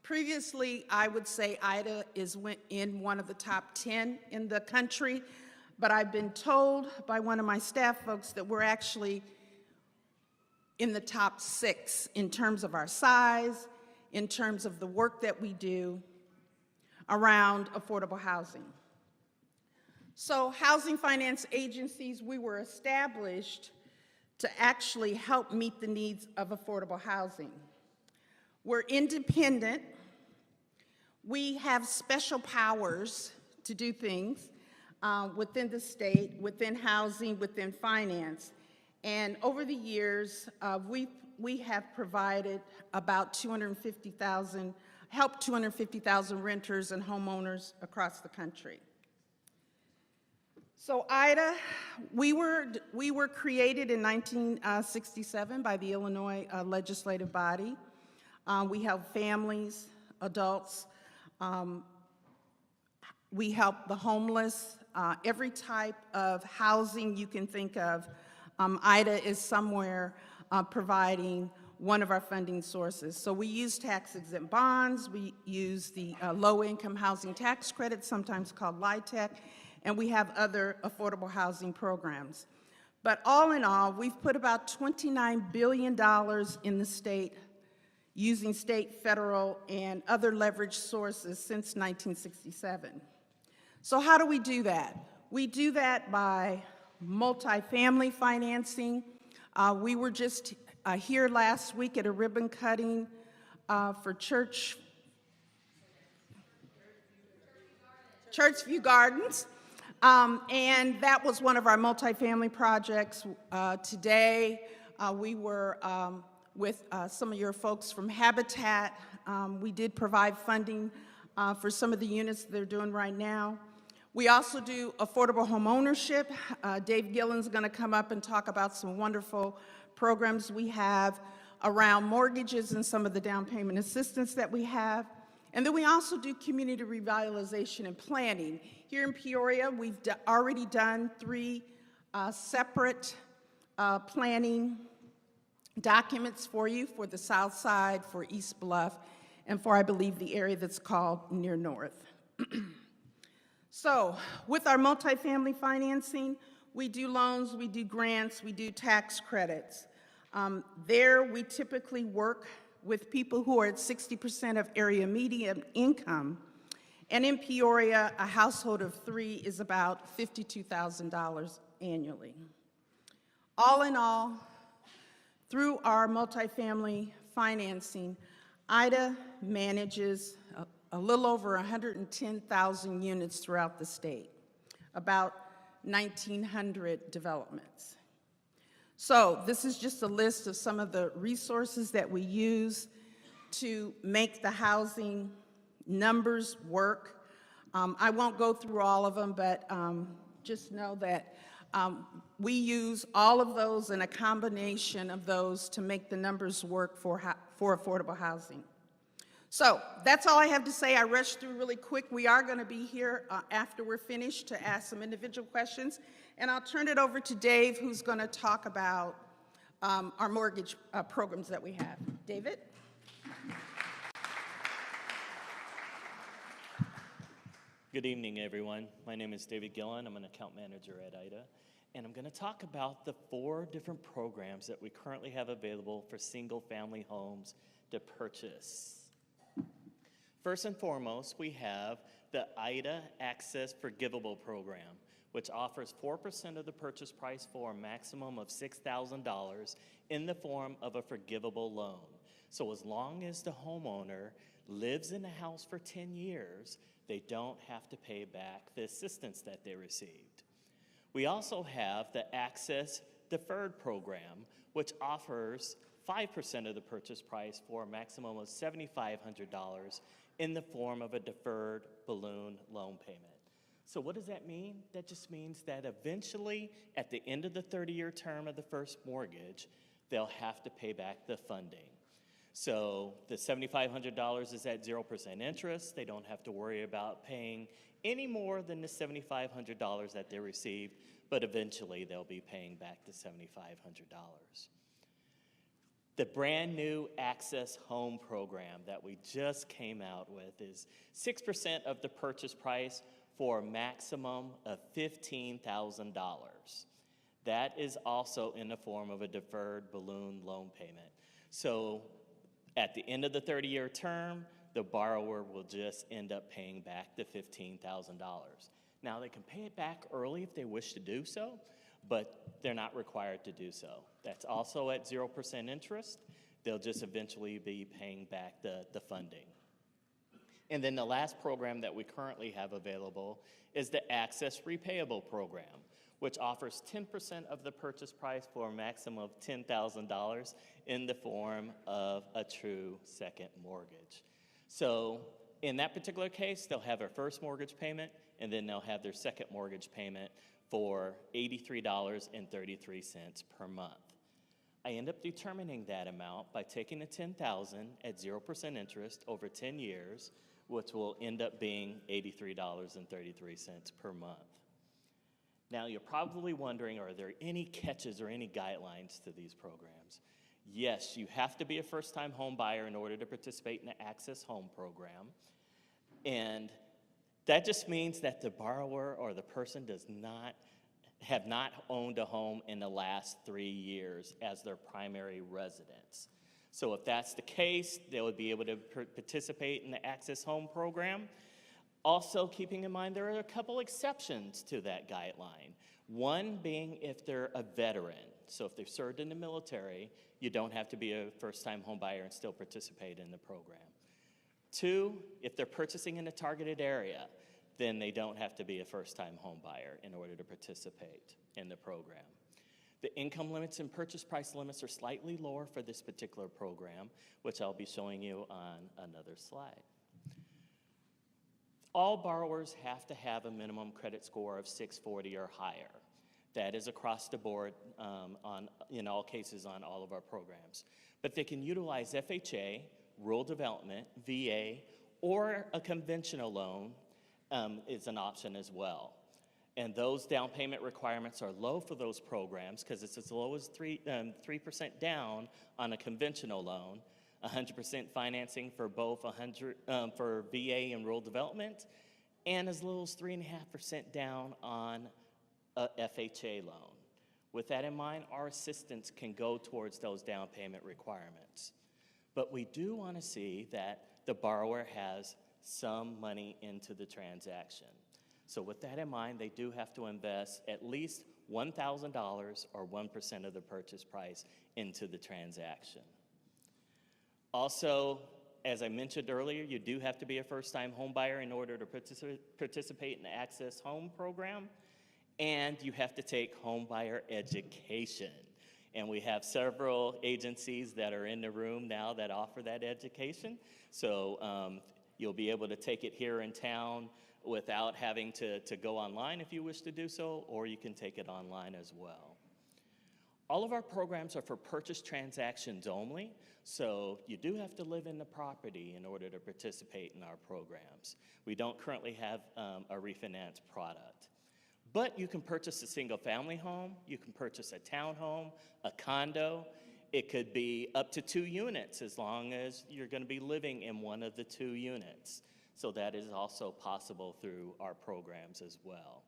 E: previously I would say IDA is in one of the top 10 in the country, but I've been told by one of my staff folks that we're actually in the top 6 in terms of our size, in terms of the work that we do around affordable housing. So housing finance agencies, we were established to actually help meet the needs of affordable housing. We're independent. We have special powers to do things within the state, within housing, within finance. And over the years, we have provided about 250,000, helped 250,000 renters and homeowners across the country. So IDA, we were created in 1967 by the Illinois legislative body. We help families, adults, we help the homeless, every type of housing you can think of. IDA is somewhere providing one of our funding sources. So we use tax-exempt bonds, we use the low-income housing tax credit, sometimes called LIHTC, and we have other affordable housing programs. But all in all, we've put about $29 billion in the state using state, federal, and other leverage sources since 1967. So how do we do that? We do that by multifamily financing. We were just here last week at a ribbon cutting for Churchview Gardens, and that was one of our multifamily projects. Today, we were with some of your folks from Habitat. We did provide funding for some of the units they're doing right now. We also do affordable home ownership. Dave Gillen's going to come up and talk about some wonderful programs we have around mortgages and some of the down payment assistance that we have. And then we also do community revitalization and planning. Here in Peoria, we've already done 3 separate planning documents for you for the South Side, for East Bluff, and for, I believe, the area that's called Near North. So with our multifamily financing, we do loans, we do grants, we do tax credits. There we typically work with people who are at 60% of area median income, And in Peoria, a household of 3 is about $52,000 annually. All in all, through our multifamily financing, IDA manages a little over 110,000 units throughout the state, about 1,900 developments. So this is just a list of some of the resources that we use to make the housing numbers work. I won't go through all of them, but just know that we use all of those and a combination of those to make the numbers work for affordable housing. So that's all I have to say. I rushed through really quick. We are going to be here after we're finished to ask some individual questions. And I'll turn it over to Dave, who's going to talk about our mortgage programs that we have. David?
F: Good evening, everyone. My name is David Gillen. I'm an account manager at IDA. And I'm going to talk about the 4 different programs that we currently have available for single-family homes to purchase. First and foremost, we have the IDA Access Forgivable Program, which offers 4% of the purchase price for a maximum of $6,000 in the form of a forgivable loan. So as long as the homeowner lives in the house for 10 years, they don't have to pay back the assistance that they received. We also have the Access Deferred Program, which offers 5% of the purchase price for a maximum of $7,500 in the form of a deferred balloon loan payment. So what does that mean? That just means that eventually, at the end of the 30-year term of the first mortgage, they'll have to pay back the funding. So the $7,500 is at 0% interest. They don't have to worry about paying any more than the $7,500 that they received, but eventually they'll be paying back the $7,500. The brand new Access Home program that we just came out with is 6% of the purchase price for a maximum of $15,000. That is also in the form of a deferred balloon loan payment. So at the end of the 30-year term, the borrower will just end up paying back the $15,000. Now, they can pay it back early if they wish to do so, but they're not required to do so. That's also at 0% interest. They'll just eventually be paying back the funding. And then the last program that we currently have available is the Access Repayable Program, which offers 10% of the purchase price for a maximum of $10,000 in the form of a true second mortgage. So in that particular case, they'll have their first mortgage payment, and then they'll have their second mortgage payment for $83.33 per month. I end up determining that amount by taking the $10,000 at 0% interest over 10 years, which will end up being $83.33 per month. Now, you're probably wondering, are there any catches or any guidelines to these programs? Yes, you have to be a first-time home buyer in order to participate in the Access Home program. And that just means that the borrower or the person have not owned a home in the last 3 years as their primary residence. So if that's the case, they would be able to participate in the Access Home program. Also, keeping in mind there are a couple exceptions to that guideline. One being if they're a veteran. So if they've served in the military, you don't have to be a first-time home buyer and still participate in the program. 2, if they're purchasing in a targeted area, then they don't have to be a first-time home buyer in order to participate in the program. The income limits and purchase price limits are slightly lower for this particular program, which I'll be showing you on another slide. All borrowers have to have a minimum credit score of 640 or higher. That is across the board in all cases on all of our programs. But they can utilize FHA, rural development, VA, or a conventional loan is an option as well. And those down payment requirements are low for those programs because it's as low as 3% down on a conventional loan, 100% financing for both for VA and rural development, and as little as 3.5% down on a FHA loan. With that in mind, our assistance can go towards those down payment requirements. But we do want to see that the borrower has some money into the transaction. So with that in mind, they do have to invest at least $1,000 or 1% of the purchase price into the transaction. Also, as I mentioned earlier, you do have to be a first-time home buyer in order to participate in the Access Home program, and you have to take home buyer education. And we have several agencies that are in the room now that offer that education. So you'll be able to take it here in town without having to go online if you wish to do so, or you can take it online as well. All of our programs are for purchase transactions only, so you do have to live in the property in order to participate in our programs. We don't currently have a refinance product. But you can purchase a single-family home, you can purchase a townhome, a condo. It could be up to 2 units as long as you're going to be living in one of the 2 units. So that is also possible through our programs as well.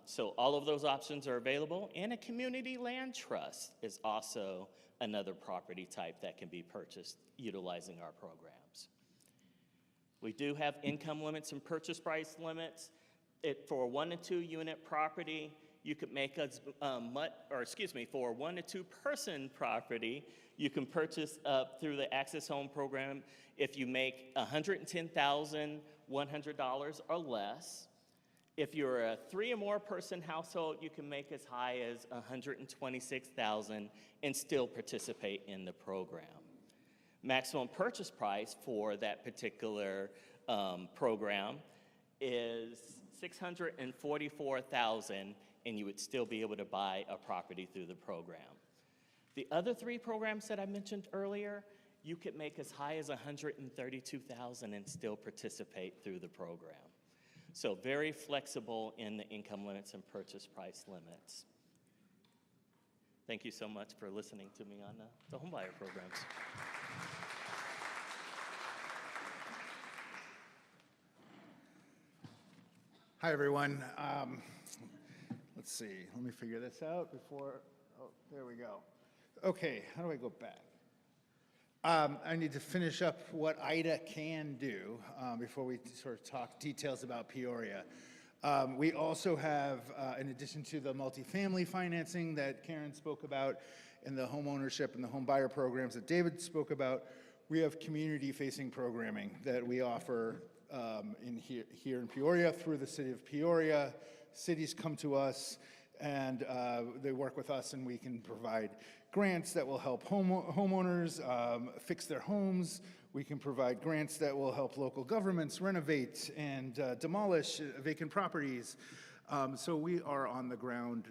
F: So all of those options are available, and a community land trust is also another property type that can be purchased utilizing our programs. We do have income limits and purchase price limits. For a 1 to 2 unit property, you could make us for a 1 to 2 person property, you can purchase through the Access Home program if you make $110,100 or less. If you're a 3 or more person household, you can make as high as $126,000 and still participate in the program. Maximum purchase price for that particular program is $644,000, and you would still be able to buy a property through the program. The other 3 programs that I mentioned earlier, you could make as high as $132,000 and still participate through the program. So very flexible in the income limits and purchase price limits. Thank you so much for listening to me on the homebuyer programs.
G: Hi, everyone. Let's see. Let me figure this out before. Oh, there we go. Okay, how do I go back? I need to finish up what IDA can do before we sort of talk details about Peoria. We also have, in addition to the multifamily financing that Karen spoke about, and the home ownership and the home buyer programs that David spoke about, we have community-facing programming that we offer here in Peoria through the city of Peoria. Cities come to us and they work with us, and we can provide grants that will help homeowners fix their homes. We can provide grants that will help local governments renovate and demolish vacant properties. So we are on the ground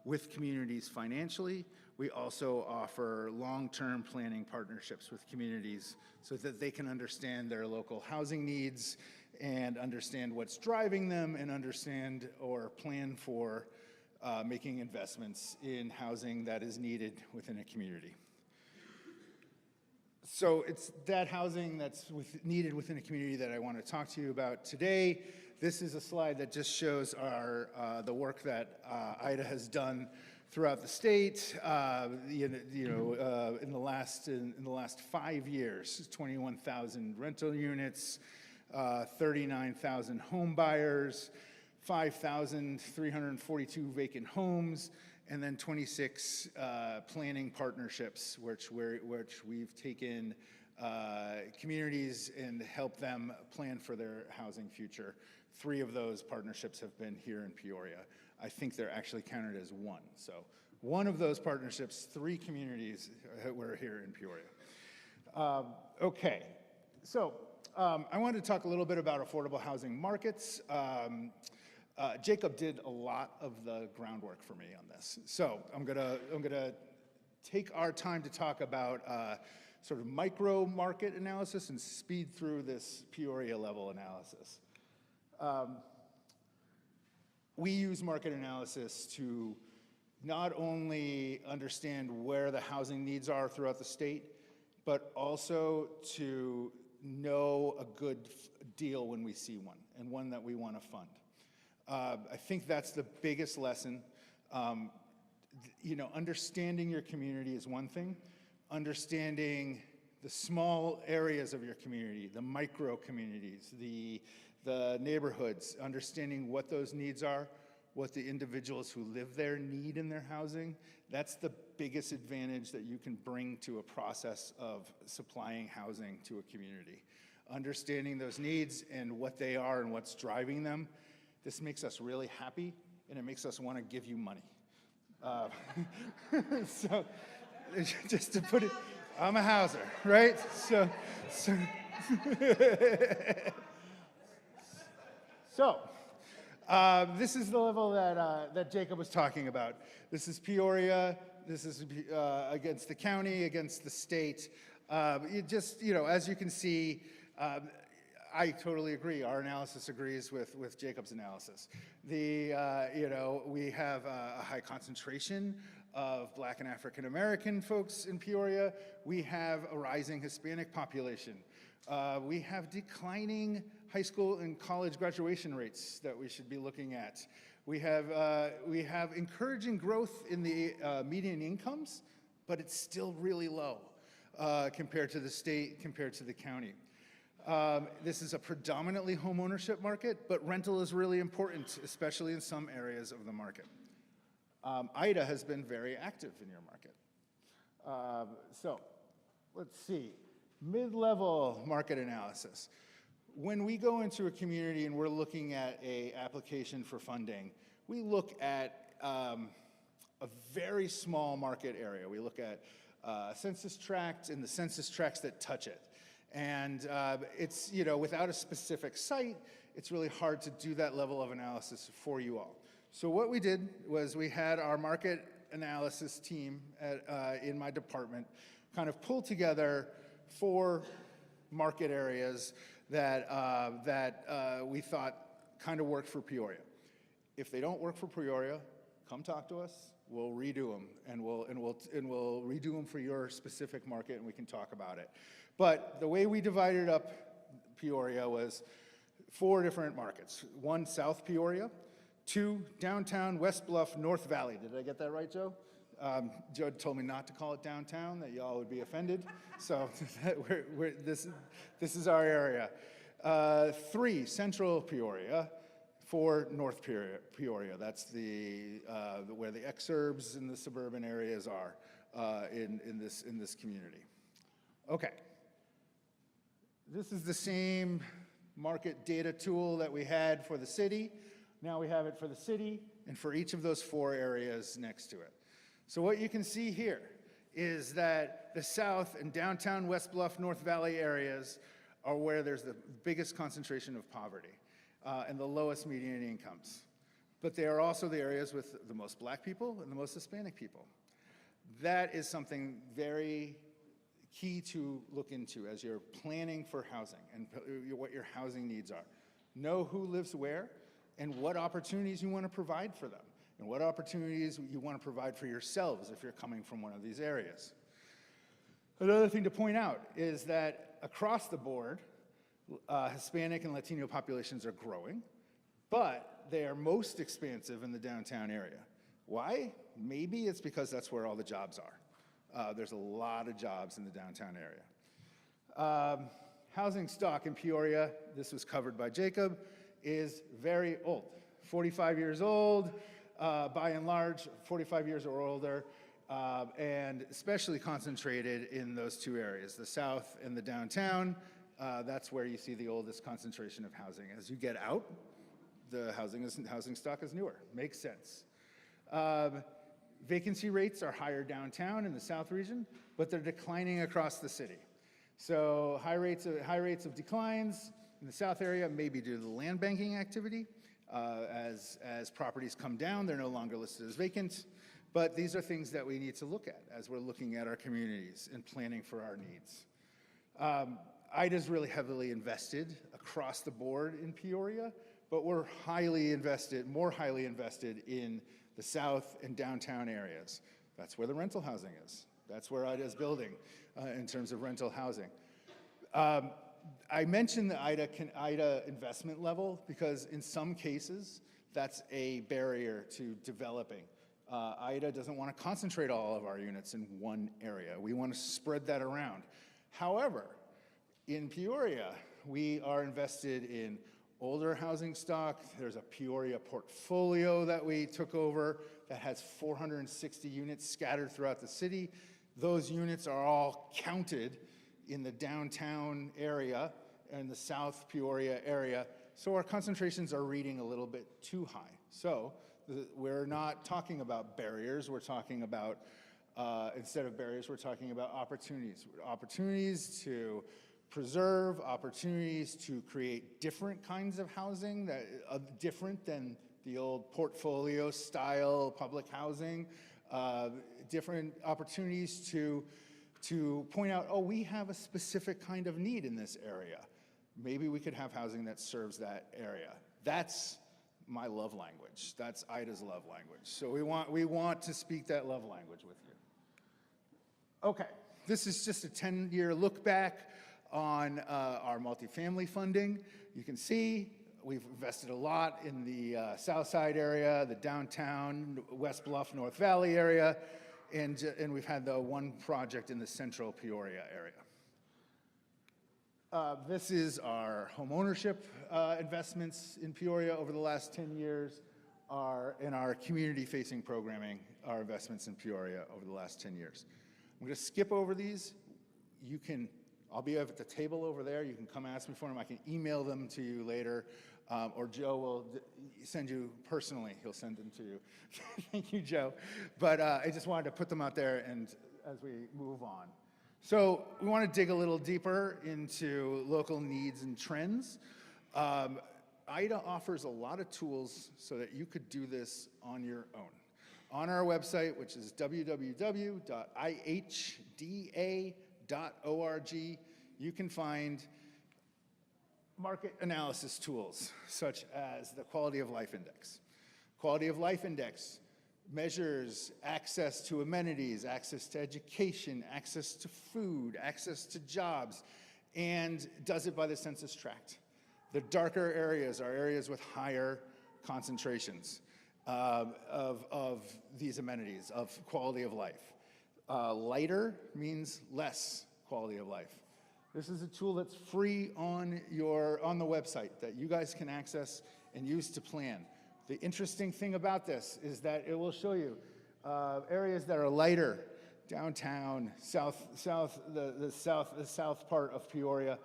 G: with communities financially. We also offer long-term planning partnerships with communities so that they can understand their local housing needs and understand what's driving them and understand or plan for making investments in housing that is needed within a community. So it's that housing that's needed within a community that I want to talk to you about today. This is a slide that just shows the work that IDA has done throughout the state. In the last 5 years, 21,000 rental units, 39,000 home buyers, 5,342 vacant homes, and then 26 planning partnerships, which we've taken communities and helped them plan for their housing future. 3 of those partnerships have been here in Peoria. I think they're actually counted as 1. So 1 of those partnerships, 3 communities were here in Peoria. Okay, so I wanted to talk a little bit about affordable housing markets. Jacob did a lot of the groundwork for me on this. So I'm gonna take our time to talk about sort of micro market analysis and speed through this Peoria level analysis. We use market analysis to not only understand where the housing needs are throughout the state, but also to know a good deal when we see one, and one that we want to fund. I think that's the biggest lesson. Understanding your community is one thing. Understanding the small areas of your community, the micro communities, the neighborhoods, understanding what those needs are, what the individuals who live there need in their housing. That's the biggest advantage that you can bring to a process of supplying housing to a community. Understanding those needs and what they are and what's driving them. This makes us really happy, and it makes us want to give you money. So, just to put it, I'm a houser, right? So this is the level that Jacob was talking about. This is Peoria. This is against the county, against the state. As you can see, I totally agree. Our analysis agrees with Jacob's analysis. We have a high concentration of Black and African American folks in Peoria. We have a rising Hispanic population. We have declining high school and college graduation rates that we should be looking at. We have encouraging growth in the median incomes, but it's still really low compared to the state, compared to the county. This is a predominantly home ownership market, but rental is really important, especially in some areas of the market. IDA has been very active in your market. So let's see, mid-level market analysis. When we go into a community and we're looking at an application for funding, we look at a very small market area. We look at census tracts and the census tracts that touch it. And it's, without a specific site, it's really hard to do that level of analysis for you all. So what we did was we had our market analysis team in my department kind of pull together 4 market areas that we thought kind of worked for Peoria. If they don't work for Peoria, come talk to us. We'll redo them, and we'll redo them for your specific market, and we can talk about it. But the way we divided up Peoria was 4 different markets. 1, South Peoria. 2, downtown West Bluff, North Valley. Did I get that right, Joe? Joe told me not to call it downtown, that y'all would be offended. So this is our area. 3, Central Peoria. 4, North Peoria. That's where the exurbs and the suburban areas are in this community. Okay. This is the same market data tool that we had for the city. Now we have it for the city and for each of those 4 areas next to it. So what you can see here is that the South and downtown West Bluff, North Valley areas are where there's the biggest concentration of poverty and the lowest median incomes. But they are also the areas with the most Black people and the most Hispanic people. That is something very key to look into as you're planning for housing and what your housing needs are. Know who lives where and what opportunities you want to provide for them, and what opportunities you want to provide for yourselves if you're coming from one of these areas. Another thing to point out is that across the board, Hispanic and Latino populations are growing, but they are most expansive in the downtown area. Why? Maybe it's because that's where all the jobs are. There's a lot of jobs in the downtown area. Housing stock in Peoria, this was covered by Jacob, is very old. 45 years old, by and large, 45 years or older, and especially concentrated in those 2 areas, the South and the downtown. That's where you see the oldest concentration of housing. As you get out, the housing stock is newer. Makes sense. Vacancy rates are higher downtown in the South region, but they're declining across the city. So high rates of declines in the South area may be due to the land banking activity. As properties come down, they're no longer listed as vacant. But these are things that we need to look at as we're looking at our communities and planning for our needs. IDA's really heavily invested across the board in Peoria, but we're more highly invested in the South and downtown areas. That's where the rental housing is. That's where IDA is building in terms of rental housing. I mentioned the IDA investment level because in some cases, that's a barrier to developing. IDA doesn't want to concentrate all of our units in one area. We want to spread that around. However, in Peoria, we are invested in older housing stock. There's a Peoria portfolio that we took over that has 460 units scattered throughout the city. Those units are all counted in the downtown area and the South Peoria area. So our concentrations are reading a little bit too high. So we're not talking about barriers. We're talking about, instead of barriers, we're talking about opportunities. Opportunities to preserve, opportunities to create different kinds of housing that different than the old portfolio style public housing, different opportunities to point out, oh, we have a specific kind of need in this area. Maybe we could have housing that serves that area. That's my love language. That's Ida's love language. So we want to speak that love language with you. Okay, this is just a 10-year look back on our multifamily funding. You can see we've invested a lot in the South Side area, the downtown, West Bluff, North Valley area, and we've had the one project in the central Peoria area. This is our home ownership investments in Peoria over the last 10 years, and our community-facing programming, our investments in Peoria over the last 10 years. I'm going to skip over these. I'll be at the table over there. You can come ask me for them. I can email them to you later, or Joe will send you personally. He'll send them to you. Thank you, Joe. But I just wanted to put them out there and as we move on. So we want to dig a little deeper into local needs and trends. IDA offers a lot of tools so that you could do this on your own. On our website, which is www.ihda.org, you can find market analysis tools such as the Quality of Life Index. Quality of Life Index measures access to amenities, access to education, access to food, access to jobs, and does it by the census tract. The darker areas are areas with higher concentrations of these amenities, of quality of life. Lighter means less quality of life. This is a tool that's free on the website that you guys can access and use to plan. The interesting thing about this is that it will show you areas that are lighter, downtown, the south part of Peoria.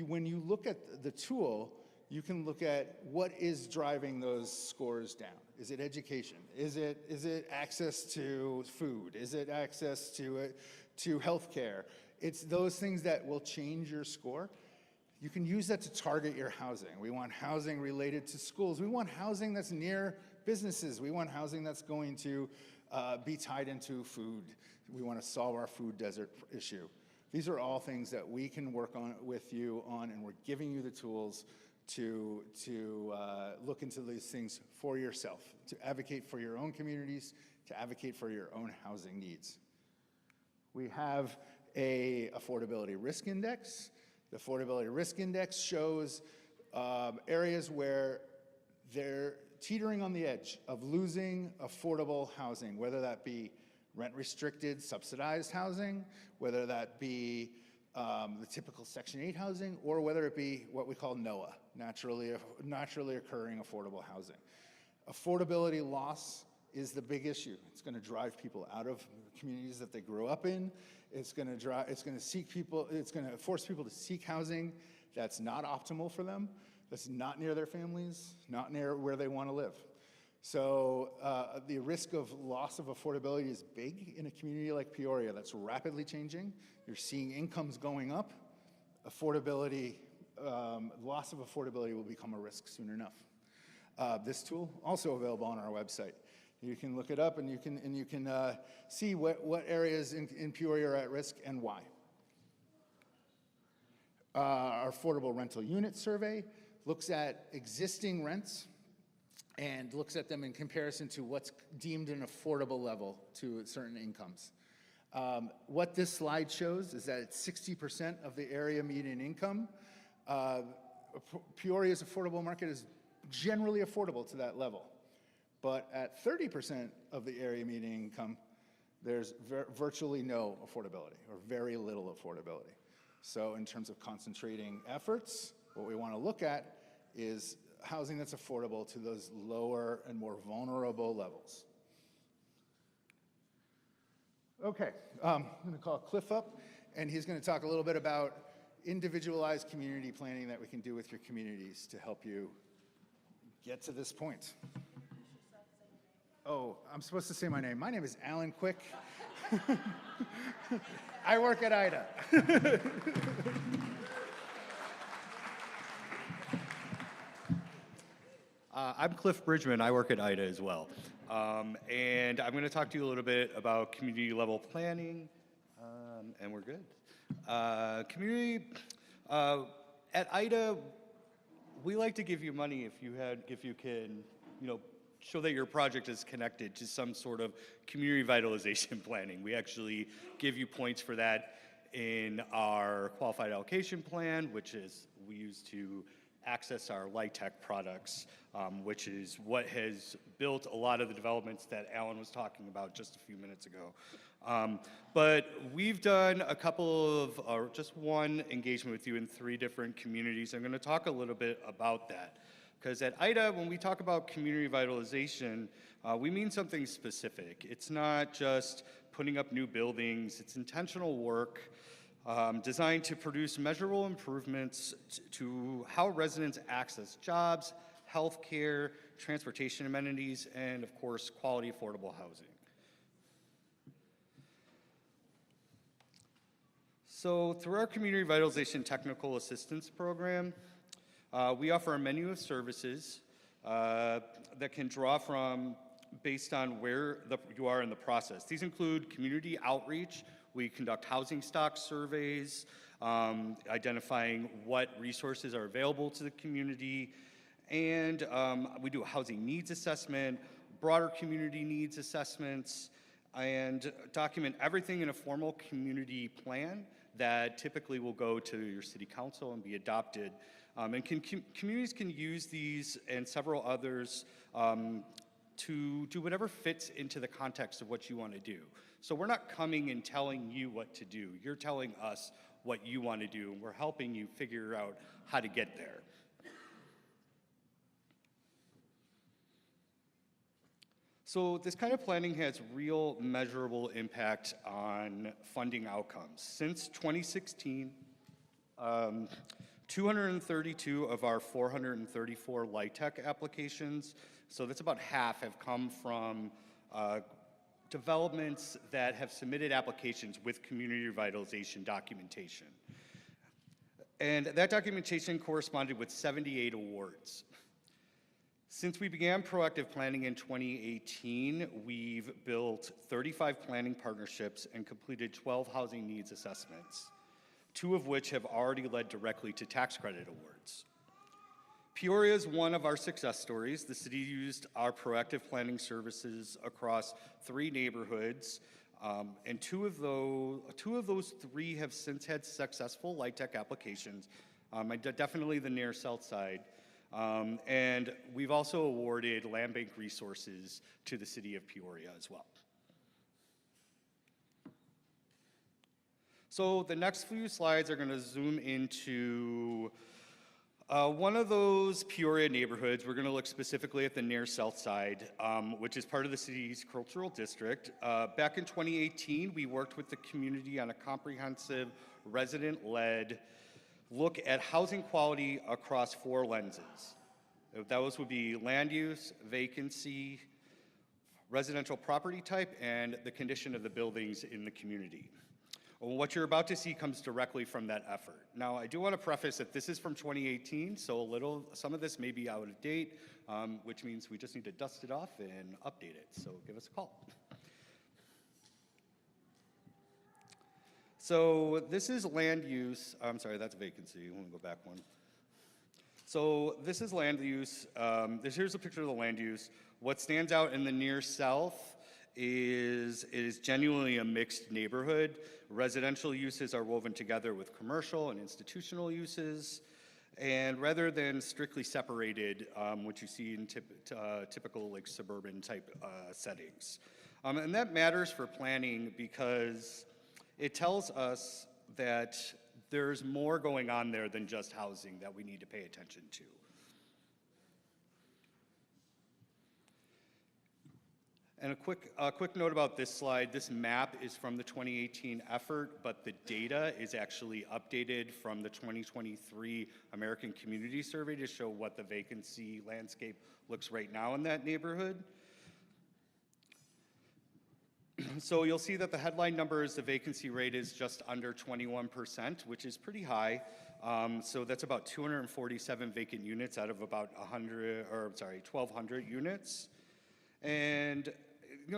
G: When you look at the tool, you can look at what is driving those scores down. Is it education? Is it access to food? Is it access to healthcare? It's those things that will change your score. You can use that to target your housing. We want housing related to schools. We want housing that's near businesses. We want housing that's going to be tied into food. We want to solve our food desert issue. These are all things that we can work on with you on, and we're giving you the tools to look into these things for yourself, to advocate for your own communities, to advocate for your own housing needs. We have a affordability risk index. The affordability risk index shows areas where they're teetering on the edge of losing affordable housing, whether that be rent-restricted, subsidized housing, whether that be the typical Section 8 housing, or whether it be what we call NOAA, naturally occurring affordable housing. Affordability loss is the big issue. It's going to drive people out of communities that they grew up in. It's going to force people to seek housing that's not optimal for them, that's not near their families, not near where they want to live. So the risk of loss of affordability is big in a community like Peoria that's rapidly changing. You're seeing incomes going up. Affordability, loss of affordability will become a risk soon enough. This tool, also available on our website. You can look it up and you can see what areas in Peoria are at risk and why. Our affordable rental unit survey looks at existing rents and looks at them in comparison to what's deemed an affordable level to certain incomes. What this slide shows is that it's 60% of the area median income. Peoria's affordable market is generally affordable to that level. But at 30% of the area median income, there's virtually no affordability or very little affordability. So in terms of concentrating efforts, what we want to look at is housing that's affordable to those lower and more vulnerable levels. Okay, I'm going to call Cliff up, and he's going to talk a little bit about individualized community planning that we can do with your communities to help you get to this point. Oh, I'm supposed to say my name. My name is Alan Quick. I work at IDA.
H: I'm Cliff Bridgman. I work at IDA as well. And I'm going to talk to you a little bit about community level planning, and we're good. At IDA, we like to give you money if you can, show that your project is connected to some sort of community vitalization planning. We actually give you points for that in our qualified allocation plan, which is we use to access our light tech products, which is what has built a lot of the developments that Alan was talking about just a few minutes ago. But we've done a couple of, or just one engagement with you in 3 different communities. I'm going to talk a little bit about that. Because at IDA, when we talk about community vitalization, we mean something specific. It's not just putting up new buildings, it's intentional work designed to produce measurable improvements to how residents access jobs, healthcare, transportation amenities, and of course, quality affordable housing. So through our Community Vitalization Technical Assistance Program, we offer a menu of services that can draw from based on where you are in the process. These include community outreach. We conduct housing stock surveys, identifying what resources are available to the community, and we do a housing needs assessment, broader community needs assessments, and document everything in a formal community plan that typically will go to your city council and be adopted. And communities can use these and several others to do whatever fits into the context of what you want to do. So we're not coming and telling you what to do. You're telling us what you want to do, and we're helping you figure out how to get there. So this kind of planning has real measurable impact on funding outcomes. Since 2016, 232 of our 434 LIHTC applications, so that's about half, have come from developments that have submitted applications with community revitalization documentation. And that documentation corresponded with 78 awards. Since we began proactive planning in 2018, we've built 35 planning partnerships and completed 12 housing needs assessments, 2 of which have already led directly to tax credit awards. Peoria is one of our success stories. The city used our proactive planning services across 3 neighborhoods, and two of those 3 have since had successful LIHTC applications, definitely the near south side. And we've also awarded land bank resources to the city of Peoria as well. So the next few slides are going to zoom into one of those Peoria neighborhoods. We're going to look specifically at the near south side, which is part of the city's cultural district. Back in 2018, we worked with the community on a comprehensive resident-led look at housing quality across 4 lenses. Those would be land use, vacancy, residential property type, and the condition of the buildings in the community. What you're about to see comes directly from that effort. Now, I do want to preface that this is from 2018, so some of this may be out of date, which means we just need to dust it off and update it, so give us a call. So this is land use. I'm sorry, that's vacancy. Let me go back one. So this is land use. Here's a picture of the land use. What stands out in the near south is it is genuinely a mixed neighborhood. Residential uses are woven together with commercial and institutional uses. And rather than strictly separated, which you see in typical like suburban type settings. And that matters for planning because it tells us that there's more going on there than just housing that we need to pay attention to. And a quick note about this slide. This map is from the 2018 effort, but the data is actually updated from the 2023 American Community Survey to show what the vacancy landscape looks right now in that neighborhood. So you'll see that the headline number is the vacancy rate is just under 21%, which is pretty high. So that's about 247 vacant units out of about 1,200 units. And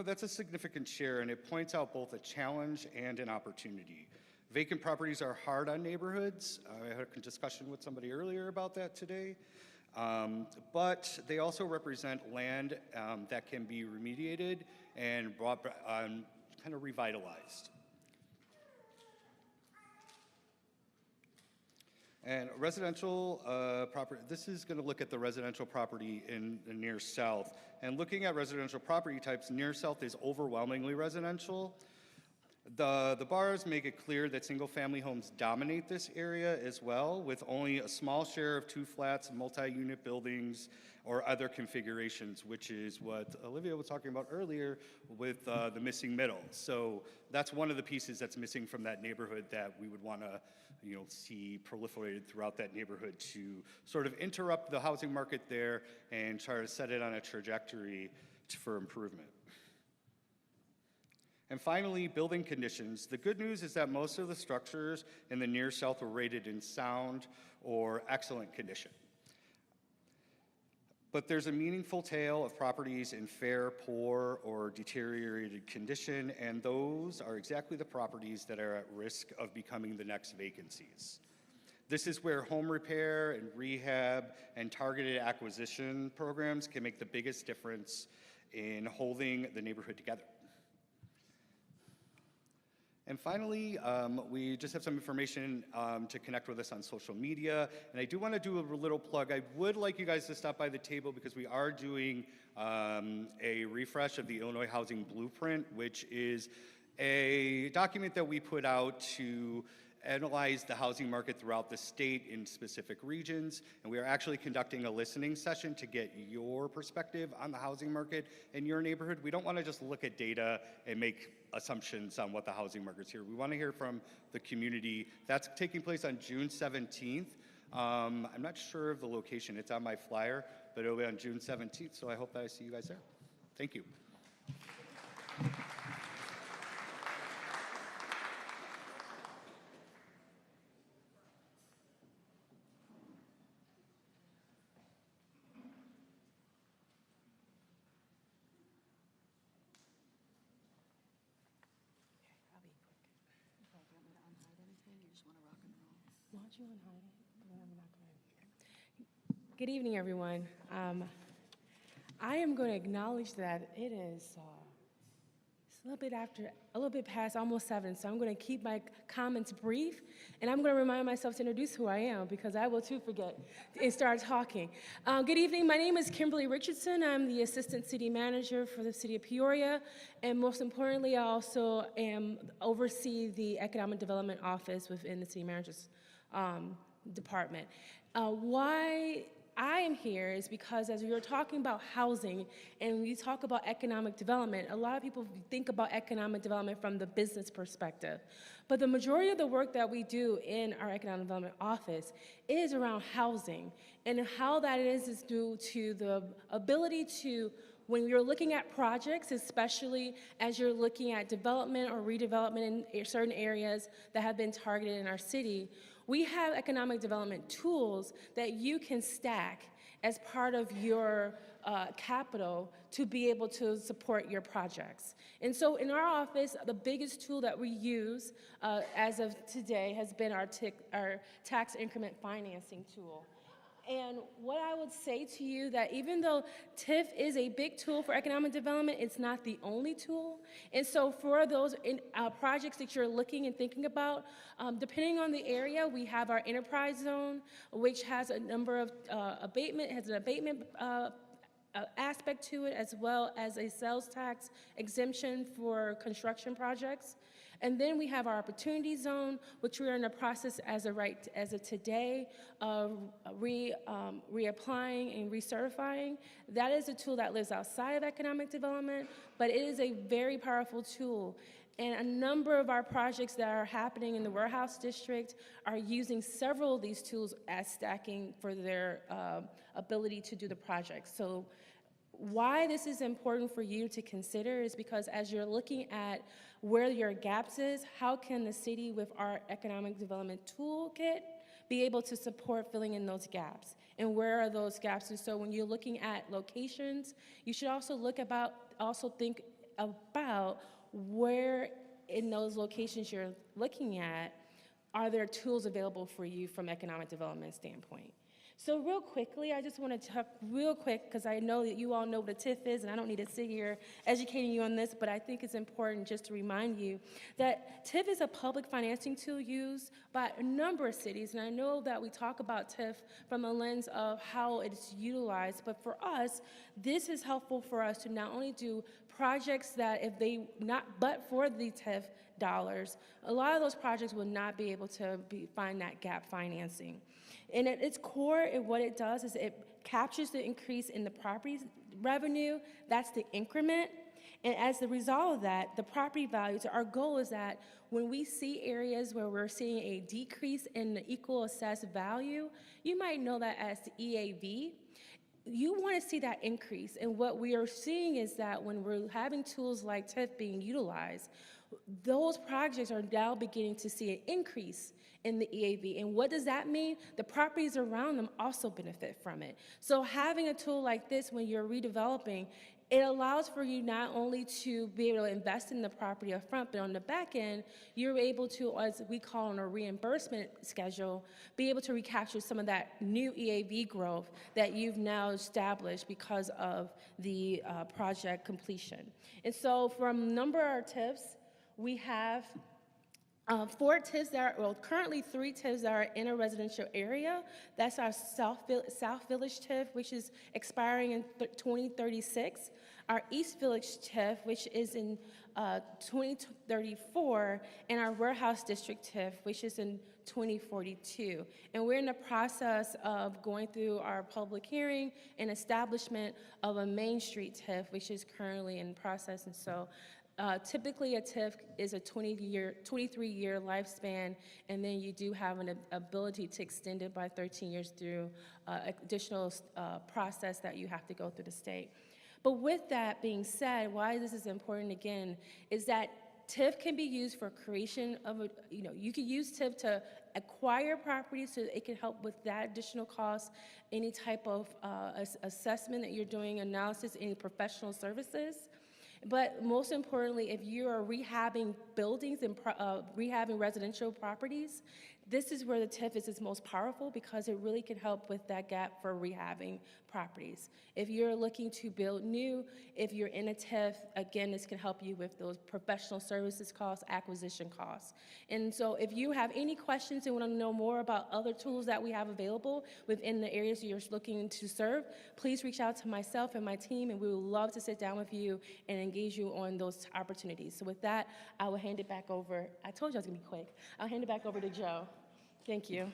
H: that's a significant share, and it points out both a challenge and an opportunity. Vacant properties are hard on neighborhoods. I had a discussion with somebody earlier about that today. But they also represent land that can be remediated and brought kind of revitalized. And residential property, this is going to look at the residential property in the near south. And looking at residential property types, near south is overwhelmingly residential. The bars make it clear that single family homes dominate this area as well, with only a small share of two flats, multi-unit buildings, or other configurations, which is what Olivia was talking about earlier with the missing middle. So that's one of the pieces that's missing from that neighborhood that we would want to see proliferated throughout that neighborhood to sort of interrupt the housing market there and try to set it on a trajectory for improvement. And finally, building conditions. The good news is that most of the structures in the near south were rated in sound or excellent condition. But there's a meaningful tail of properties in fair, poor, or deteriorated condition, and those are exactly the properties that are at risk of becoming the next vacancies. This is where home repair and rehab and targeted acquisition programs can make the biggest difference in holding the neighborhood together. And finally, we just have some information to connect with us on social media. And I do want to do a little plug. I would like you guys to stop by the table because we are doing a refresh of the Illinois Housing Blueprint, which is a document that we put out to analyze the housing market throughout the state in specific regions. And we are actually conducting a listening session to get your perspective on the housing market in your neighborhood. We don't want to just look at data and make assumptions on what the housing market's here. We want to hear from the community. That's taking place on June 17th. I'm not sure of the location. It's on my flyer, but it'll be on June 17th. So I hope that I see you guys there. Thank you.
I: Good evening, everyone. I am going to acknowledge that it is it's a little bit past almost 7, so I'm going to keep my comments brief, and I'm going to remind myself to introduce who I am because I will too forget and start talking. Good evening. My name is Kimberly Richardson. I'm the Assistant City Manager for the City of Peoria, and most importantly, I also oversee the Economic Development Office within the City Manager's Department. Why I am here is because as we were talking about housing and we talk about economic development, a lot of people think about economic development from the business perspective. But the majority of the work that we do in our Economic Development Office is around housing. And how that is due to the ability to, when you're looking at projects, especially as you're looking at development or redevelopment in certain areas that have been targeted in our city, we have economic development tools that you can stack as part of your capital to be able to support your projects. And so in our office, the biggest tool that we use as of today has been our tax increment financing tool. And what I would say to you that even though TIF is a big tool for economic development, it's not the only tool. And so for those projects that you're looking and thinking about, depending on the area, we have our enterprise zone, which has a number of has an abatement aspect to it, as well as a sales tax exemption for construction projects. And then we have our opportunity zone, which we are in the process as of today of reapplying and recertifying. That is a tool that lives outside of economic development, but it is a very powerful tool. And a number of our projects that are happening in the warehouse district are using several of these tools as stacking for their ability to do the project. So why this is important for you to consider is because as you're looking at where your gaps is, how can the city with our economic development toolkit be able to support filling in those gaps? And where are those gaps? And so when you're looking at locations, you should also think about where in those locations you're looking at, are there tools available for you from economic development standpoint? So real quickly, I just want to talk real quick, because I know that you all know what a TIF is, and I don't need to sit here educating you on this, but I think it's important just to remind you that TIF is a public financing tool used by a number of cities, and I know that we talk about TIF from a lens of how it's utilized, but for us, this is helpful for us to not only do projects that but for the TIF dollars, a lot of those projects will not be able to find that gap financing. And at its core, what it does is it captures the increase in the property revenue. That's the increment. And as the result of that, the property values, our goal is that when we see areas where we're seeing a decrease in the equal assessed value, you might know that as the EAV. You want to see that increase. And what we are seeing is that when we're having tools like TIF being utilized, those projects are now beginning to see an increase in the EAV. And what does that mean? The properties around them also benefit from it. So having a tool like this when you're redeveloping, it allows for you not only to be able to invest in the property up front, but on the back end, you're able to, as we call on a reimbursement schedule, be able to recapture some of that new EAV growth that you've now established because of the project completion. And so from a number of our TIFs, we have 4 TIFs currently 3 TIFs that are in a residential area. That's our South Village TIF, which is expiring in 2036. Our East Village TIF, which is in 2034, and our Warehouse District TIF, which is in 2042. And we're in the process of going through our public hearing and establishment of a Main Street TIF, which is currently in process. And so typically a TIF is a 23-year lifespan, and then you do have an ability to extend it by 13 years through additional process that you have to go through the state. But with that being said, why this is important again is that TIF can be used for creation of you can use TIF to acquire property so it can help with that additional cost, any type of assessment that you're doing, analysis, any professional services. But most importantly, if you are rehabbing buildings and rehabbing residential properties, this is where the TIF is most powerful because it really can help with that gap for rehabbing properties. If you're looking to build new, if you're in a TIF, again, this can help you with those professional services costs, acquisition costs. And so if you have any questions and want to know more about other tools that we have available within the areas you're looking to serve, please reach out to myself and my team, and we would love to sit down with you and engage you on those opportunities. So with that, I will hand it back over. I told you I was going to be quick. I'll hand it back over to Joe. Thank you.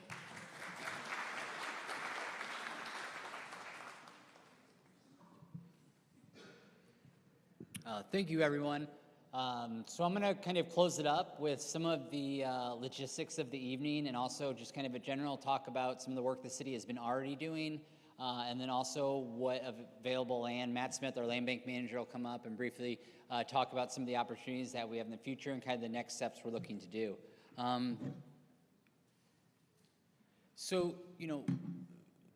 A: Thank you, everyone. So I'm going to kind of close it up with some of the logistics of the evening and also just kind of a general talk about some of the work the city has been already doing, and then also what available land. Matt Smith, our land bank manager, will come up and briefly talk about some of the opportunities that we have in the future and kind of the next steps we're looking to do. So,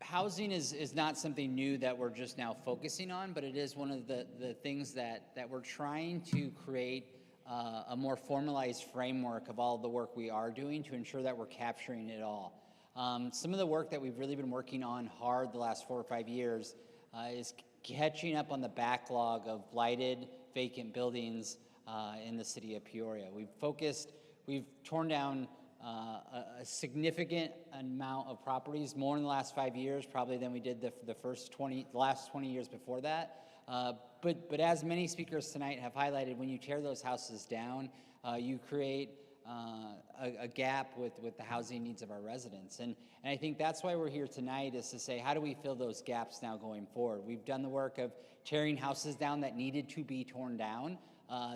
A: housing is not something new that we're just now focusing on, but it is one of the things that we're trying to create a more formalized framework of all the work we are doing to ensure that we're capturing it all. Some of the work that we've really been working on hard the last 4 or 5 years is catching up on the backlog of blighted, vacant buildings in the city of Peoria. We've torn down a significant amount of properties, more in the last 5 years probably than we did the last 20 years before that. But as many speakers tonight have highlighted, when you tear those houses down, you create a gap with the housing needs of our residents. And I think that's why we're here tonight, is to say, how do we fill those gaps now going forward? We've done the work of tearing houses down that needed to be torn down.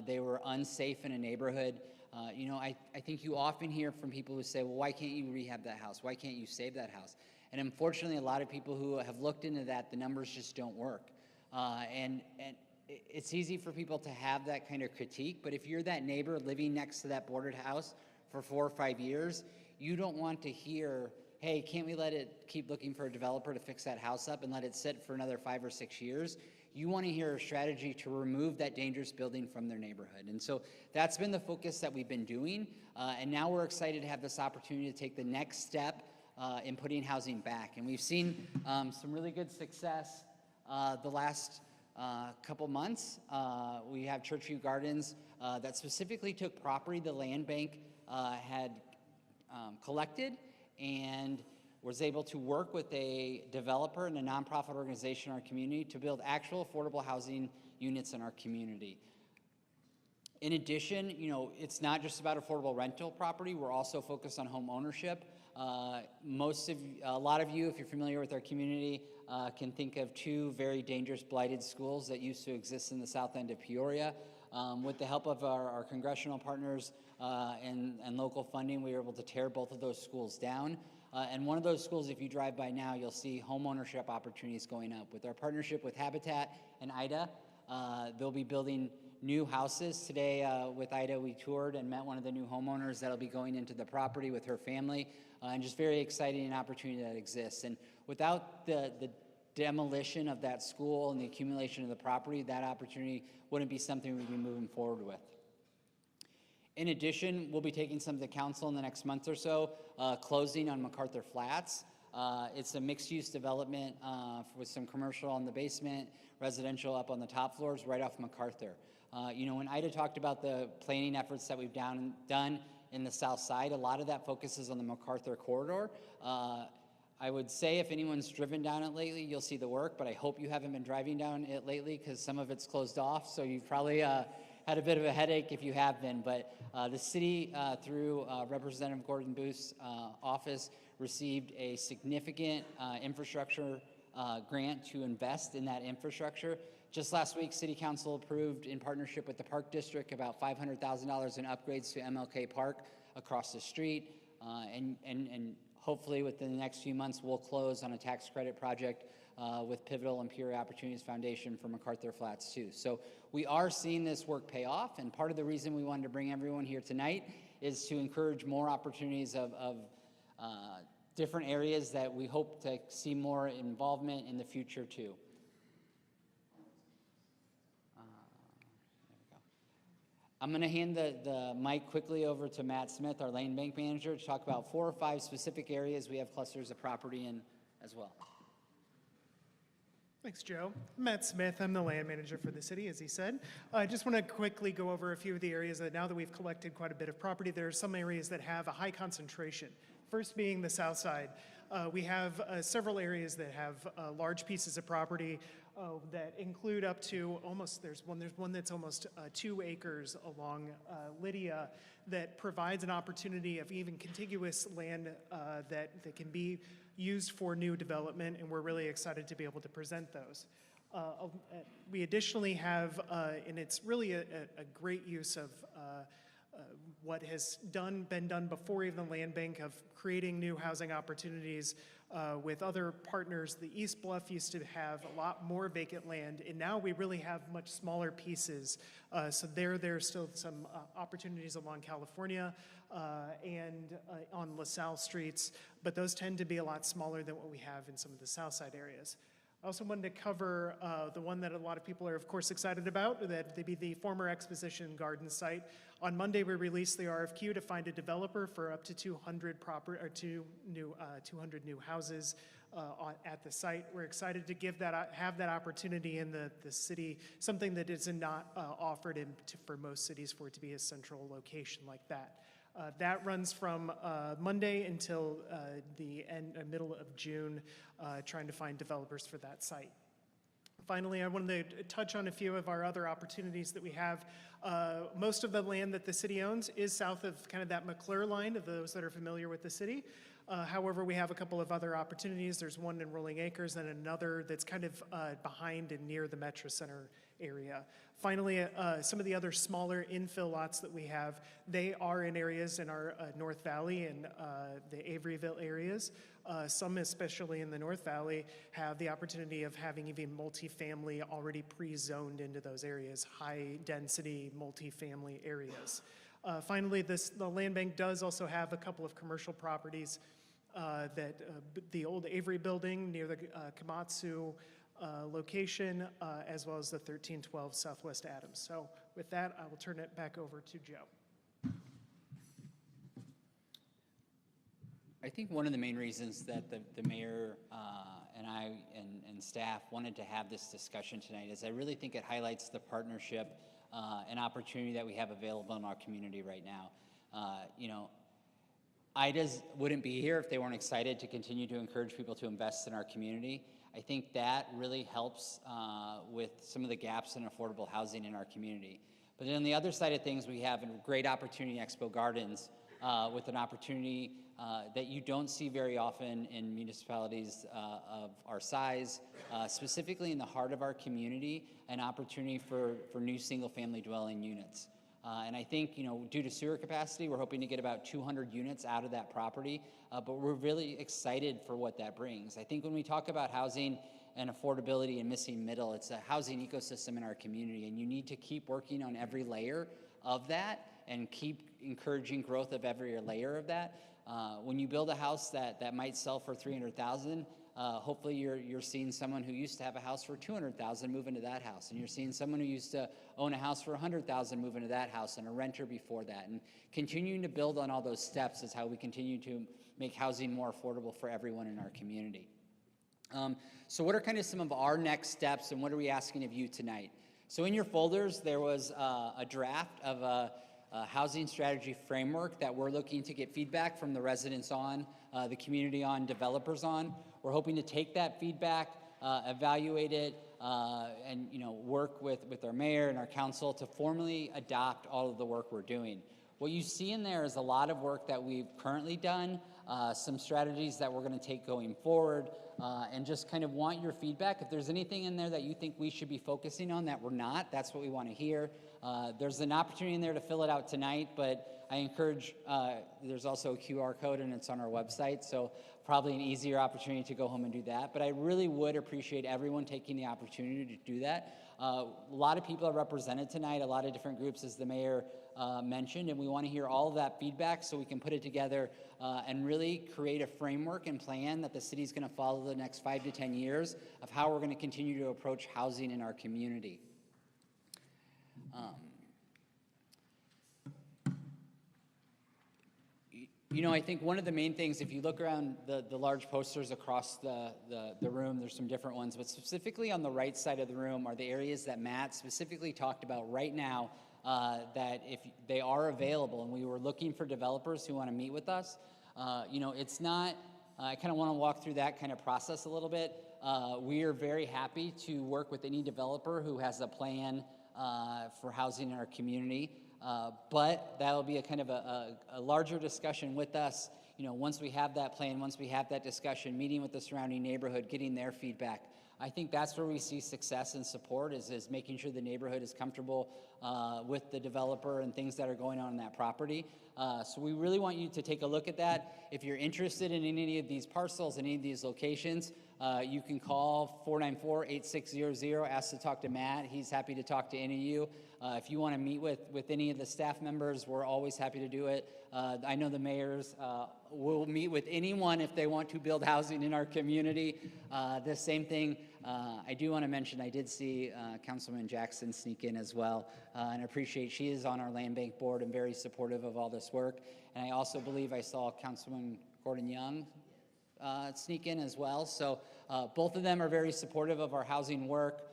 A: They were unsafe in a neighborhood. I think you often hear from people who say, well, why can't you rehab that house? Why can't you save that house? And unfortunately, a lot of people who have looked into that, the numbers just don't work. And it's easy for people to have that kind of critique, but if you're that neighbor living next to that boarded house for 4 or 5 years, you don't want to hear, hey, can't we let it keep looking for a developer to fix that house up and let it sit for another 5 or 6 years? You want to hear a strategy to remove that dangerous building from their neighborhood. And so that's been the focus that we've been doing. And now we're excited to have this opportunity to take the next step in putting housing back. And we've seen some really good success the last couple months. We have Churchview Gardens that specifically took property the land bank had collected and was able to work with a developer and a nonprofit organization in our community to build actual affordable housing units in our community. In addition, it's not just about affordable rental property. We're also focused on home ownership. A lot of you, if you're familiar with our community, can think of 2 very dangerous blighted schools that used to exist in the south end of Peoria. With the help of our congressional partners and local funding, we were able to tear both of those schools down. And one of those schools, if you drive by now, you'll see home ownership opportunities going up. With our partnership with Habitat and IDA, they'll be building new houses. Today with IDA, we toured and met one of the new homeowners that'll be going into the property with her family. And just very exciting an opportunity that exists. And without the demolition of that school and the accumulation of the property, that opportunity wouldn't be something we'd be moving forward with. In addition, we'll be taking some to the council in the next month or so, closing on MacArthur Flats. It's a mixed-use development with some commercial on the basement, residential up on the top floors, right off MacArthur. When Ida talked about the planning efforts that we've done in the south side, a lot of that focuses on the MacArthur corridor. I would say if anyone's driven down it lately, you'll see the work, but I hope you haven't been driving down it lately because some of it's closed off, so you've probably had a bit of a headache if you have been. But the city, through Representative Gordon Booth's office, received a significant infrastructure grant to invest in that infrastructure. Just last week, City Council approved, in partnership with the Park District, about $500,000 in upgrades to MLK Park across the street. And hopefully within the next few months, we'll close on a tax credit project with Pivotal and Peoria Opportunities Foundation for MacArthur Flats too. So we are seeing this work pay off, and part of the reason we wanted to bring everyone here tonight is to encourage more opportunities of different areas that we hope to see more involvement in the future too. I'm going to hand the mic quickly over to Matt Smith, our land bank manager, to talk about 4 or 5 specific areas we have clusters of property in as well.
J: Thanks, Joe. Matt Smith, I'm the land manager for the city, as he said. I just want to quickly go over a few of the areas that now that we've collected quite a bit of property, there are some areas that have a high concentration. First being the south side. We have several areas that have large pieces of property that include up to almost, there's one that's almost 2 acres along Lydia that provides an opportunity of even contiguous land that can be used for new development, and we're really excited to be able to present those. We additionally have, and it's really a great use of what has been done before even the land bank, of creating new housing opportunities with other partners. The East Bluff used to have a lot more vacant land, and now we really have much smaller pieces. So there's still some opportunities along California and on LaSalle streets, but those tend to be a lot smaller than what we have in some of the south side areas. I also wanted to cover the one that a lot of people are, of course, excited about, that they be the former Exposition Garden site. On Monday, we released the RFQ to find a developer for up to 200 200 new houses at the site. We're excited to have that opportunity in the city, something that is not offered for most cities, for it to be a central location like that. That runs from Monday until the middle of June, trying to find developers for that site. Finally, I wanted to touch on a few of our other opportunities that we have. Most of the land that the city owns is south of kind of that McClure line, of those that are familiar with the city. However, we have a couple of other opportunities. There's one in Rolling Acres and another that's kind of behind and near the Metro Center area. Finally, some of the other smaller infill lots that we have, they are in areas in our North Valley and the Averyville areas. Some, especially in the North Valley, have the opportunity of having even multifamily already pre-zoned into those areas, high-density multifamily areas. Finally, the land bank does also have a couple of commercial properties the old Avery building near the Komatsu location, as well as the 1312 Southwest Adams. So with that, I will turn it back over to Joe.
A: I think one of the main reasons that the mayor and I and staff wanted to have this discussion tonight is I really think it highlights the partnership and opportunity that we have available in our community right now. You know, IDAs wouldn't be here if they weren't excited to continue to encourage people to invest in our community. I think that really helps with some of the gaps in affordable housing in our community. But then on the other side of things, we have a great opportunity in Expo Gardens with an opportunity that you don't see very often in municipalities of our size, specifically in the heart of our community, an opportunity for new single-family dwelling units. And I think, you know, due to sewer capacity, we're hoping to get about 200 units out of that property, but we're really excited for what that brings. I think when we talk about housing and affordability and missing middle, it's a housing ecosystem in our community, and you need to keep working on every layer of that and keep encouraging growth of every layer of that. When you build a house that might sell for $300,000, hopefully you're seeing someone who used to have a house for $200,000 move into that house, and you're seeing someone who used to own a house for $100,000 move into that house, and a renter before that. And continuing to build on all those steps is how we continue to make housing more affordable for everyone in our community. So what are kind of some of our next steps, and what are we asking of you tonight? So in your folders, there was a draft of a housing strategy framework that we're looking to get feedback from the residents on, the community on, developers on. We're hoping to take that feedback, evaluate it, and work with our mayor and our council to formally adopt all of the work we're doing. What you see in there is a lot of work that we've currently done, some strategies that we're going to take going forward, and just kind of want your feedback. If there's anything in there that you think we should be focusing on that we're not, that's what we want to hear. There's an opportunity in there to fill it out tonight, but I encourage, there's also a QR code and it's on our website, so probably an easier opportunity to go home and do that. But I really would appreciate everyone taking the opportunity to do that. A lot of people are represented tonight, a lot of different groups, as the mayor mentioned, and we want to hear all of that feedback so we can put it together and really create a framework and plan that the city's going to follow the next 5 to 10 years of how we're going to continue to approach housing in our community. I think one of the main things, if you look around the large posters across the room, there's some different ones, but specifically on the right side of the room are the areas that Matt specifically talked about right now that if they are available, and we were looking for developers who want to meet with us. It's not, I kind of want to walk through that kind of process a little bit. We are very happy to work with any developer who has a plan for housing in our community. But that'll be a kind of a larger discussion with us, once we have that plan, once we have that discussion, meeting with the surrounding neighborhood, getting their feedback. I think that's where we see success and support is making sure the neighborhood is comfortable with the developer and things that are going on in that property. So we really want you to take a look at that. If you're interested in any of these parcels, any of these locations, you can call 494-8600, ask to talk to Matt. He's happy to talk to any of you. If you want to meet with any of the staff members, we're always happy to do it. I know the mayors will meet with anyone if they want to build housing in our community. The same thing, I do want to mention, I did see Councilman Jackson sneak in as well, and I appreciate she is on our land bank board and very supportive of all this work. And I also believe I saw Councilman Gordon Young sneak in as well. So both of them are very supportive of our housing work.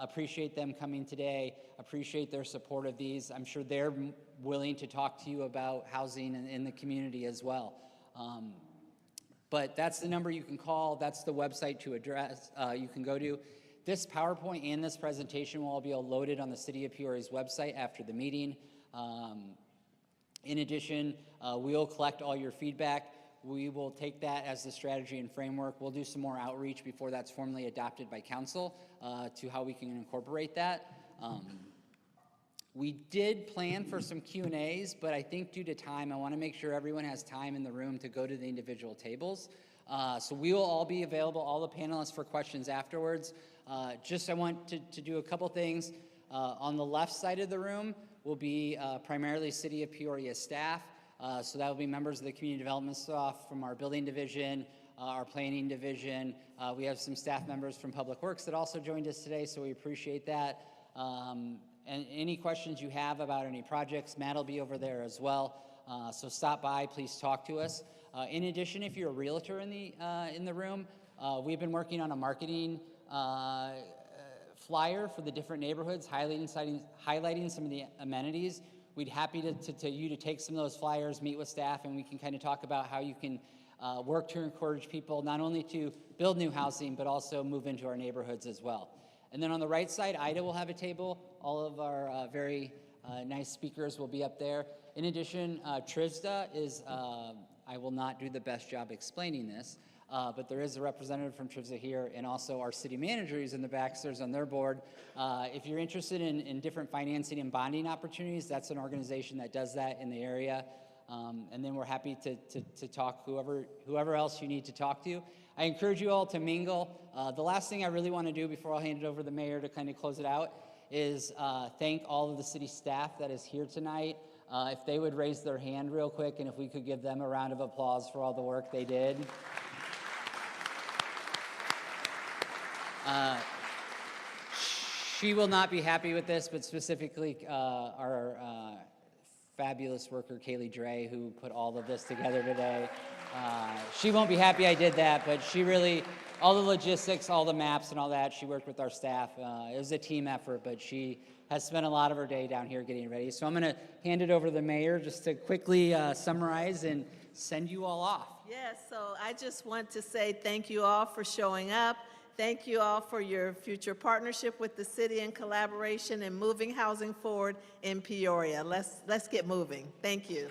A: Appreciate them coming today, appreciate their support of these. I'm sure they're willing to talk to you about housing in the community as well. But that's the number you can call, that's the website to address, you can go to. This PowerPoint and this presentation will all be loaded on the City of Peoria's website after the meeting. In addition, we'll collect all your feedback. We will take that as the strategy and framework. We'll do some more outreach before that's formally adopted by council to how we can incorporate that. We did plan for some Q&As, but I think due to time, I want to make sure everyone has time in the room to go to the individual tables. So we will all be available, all the panelists, for questions afterwards. I want to do a couple things. On the left side of the room will be primarily City of Peoria staff. So that will be members of the community development staff from our building division, our planning division. We have some staff members from Public Works that also joined us today, so we appreciate that. And any questions you have about any projects, Matt will be over there as well. So stop by, please talk to us. In addition, if you're a realtor in the room, we've been working on a marketing flyer for the different neighborhoods, highlighting some of the amenities. We'd happy you to take some of those flyers, meet with staff, and we can kind of talk about how you can work to encourage people not only to build new housing, but also move into our neighborhoods as well. And then on the right side, Ida will have a table. All of our very nice speakers will be up there. In addition, TRISDA is, I will not do the best job explaining this, but there is a representative from TRISDA here, and also our city manager is in the back, serves on their board. If you're interested in different financing and bonding opportunities, that's an organization that does that in the area. And then we're happy to talk whoever else you need to talk to. I encourage you all to mingle. The last thing I really want to do before I'll hand it over to the mayor to kind of close it out is thank all of the city staff that is here tonight. If they would raise their hand real quick, and if we could give them a round of applause for all the work they did. She will not be happy with this, but specifically our fabulous worker, Kaylee Dre, who put all of this together today. She won't be happy I did that, but she really, all the logistics, all the maps and all that, she worked with our staff. It was a team effort, but she has spent a lot of her day down here getting ready. So I'm going to hand it over to the mayor just to quickly summarize and send you all off.
B: Yes, so I just want to say thank you all for showing up. Thank you all for your future partnership with the city and collaboration and moving housing forward in Peoria. Let's get moving. Thank you.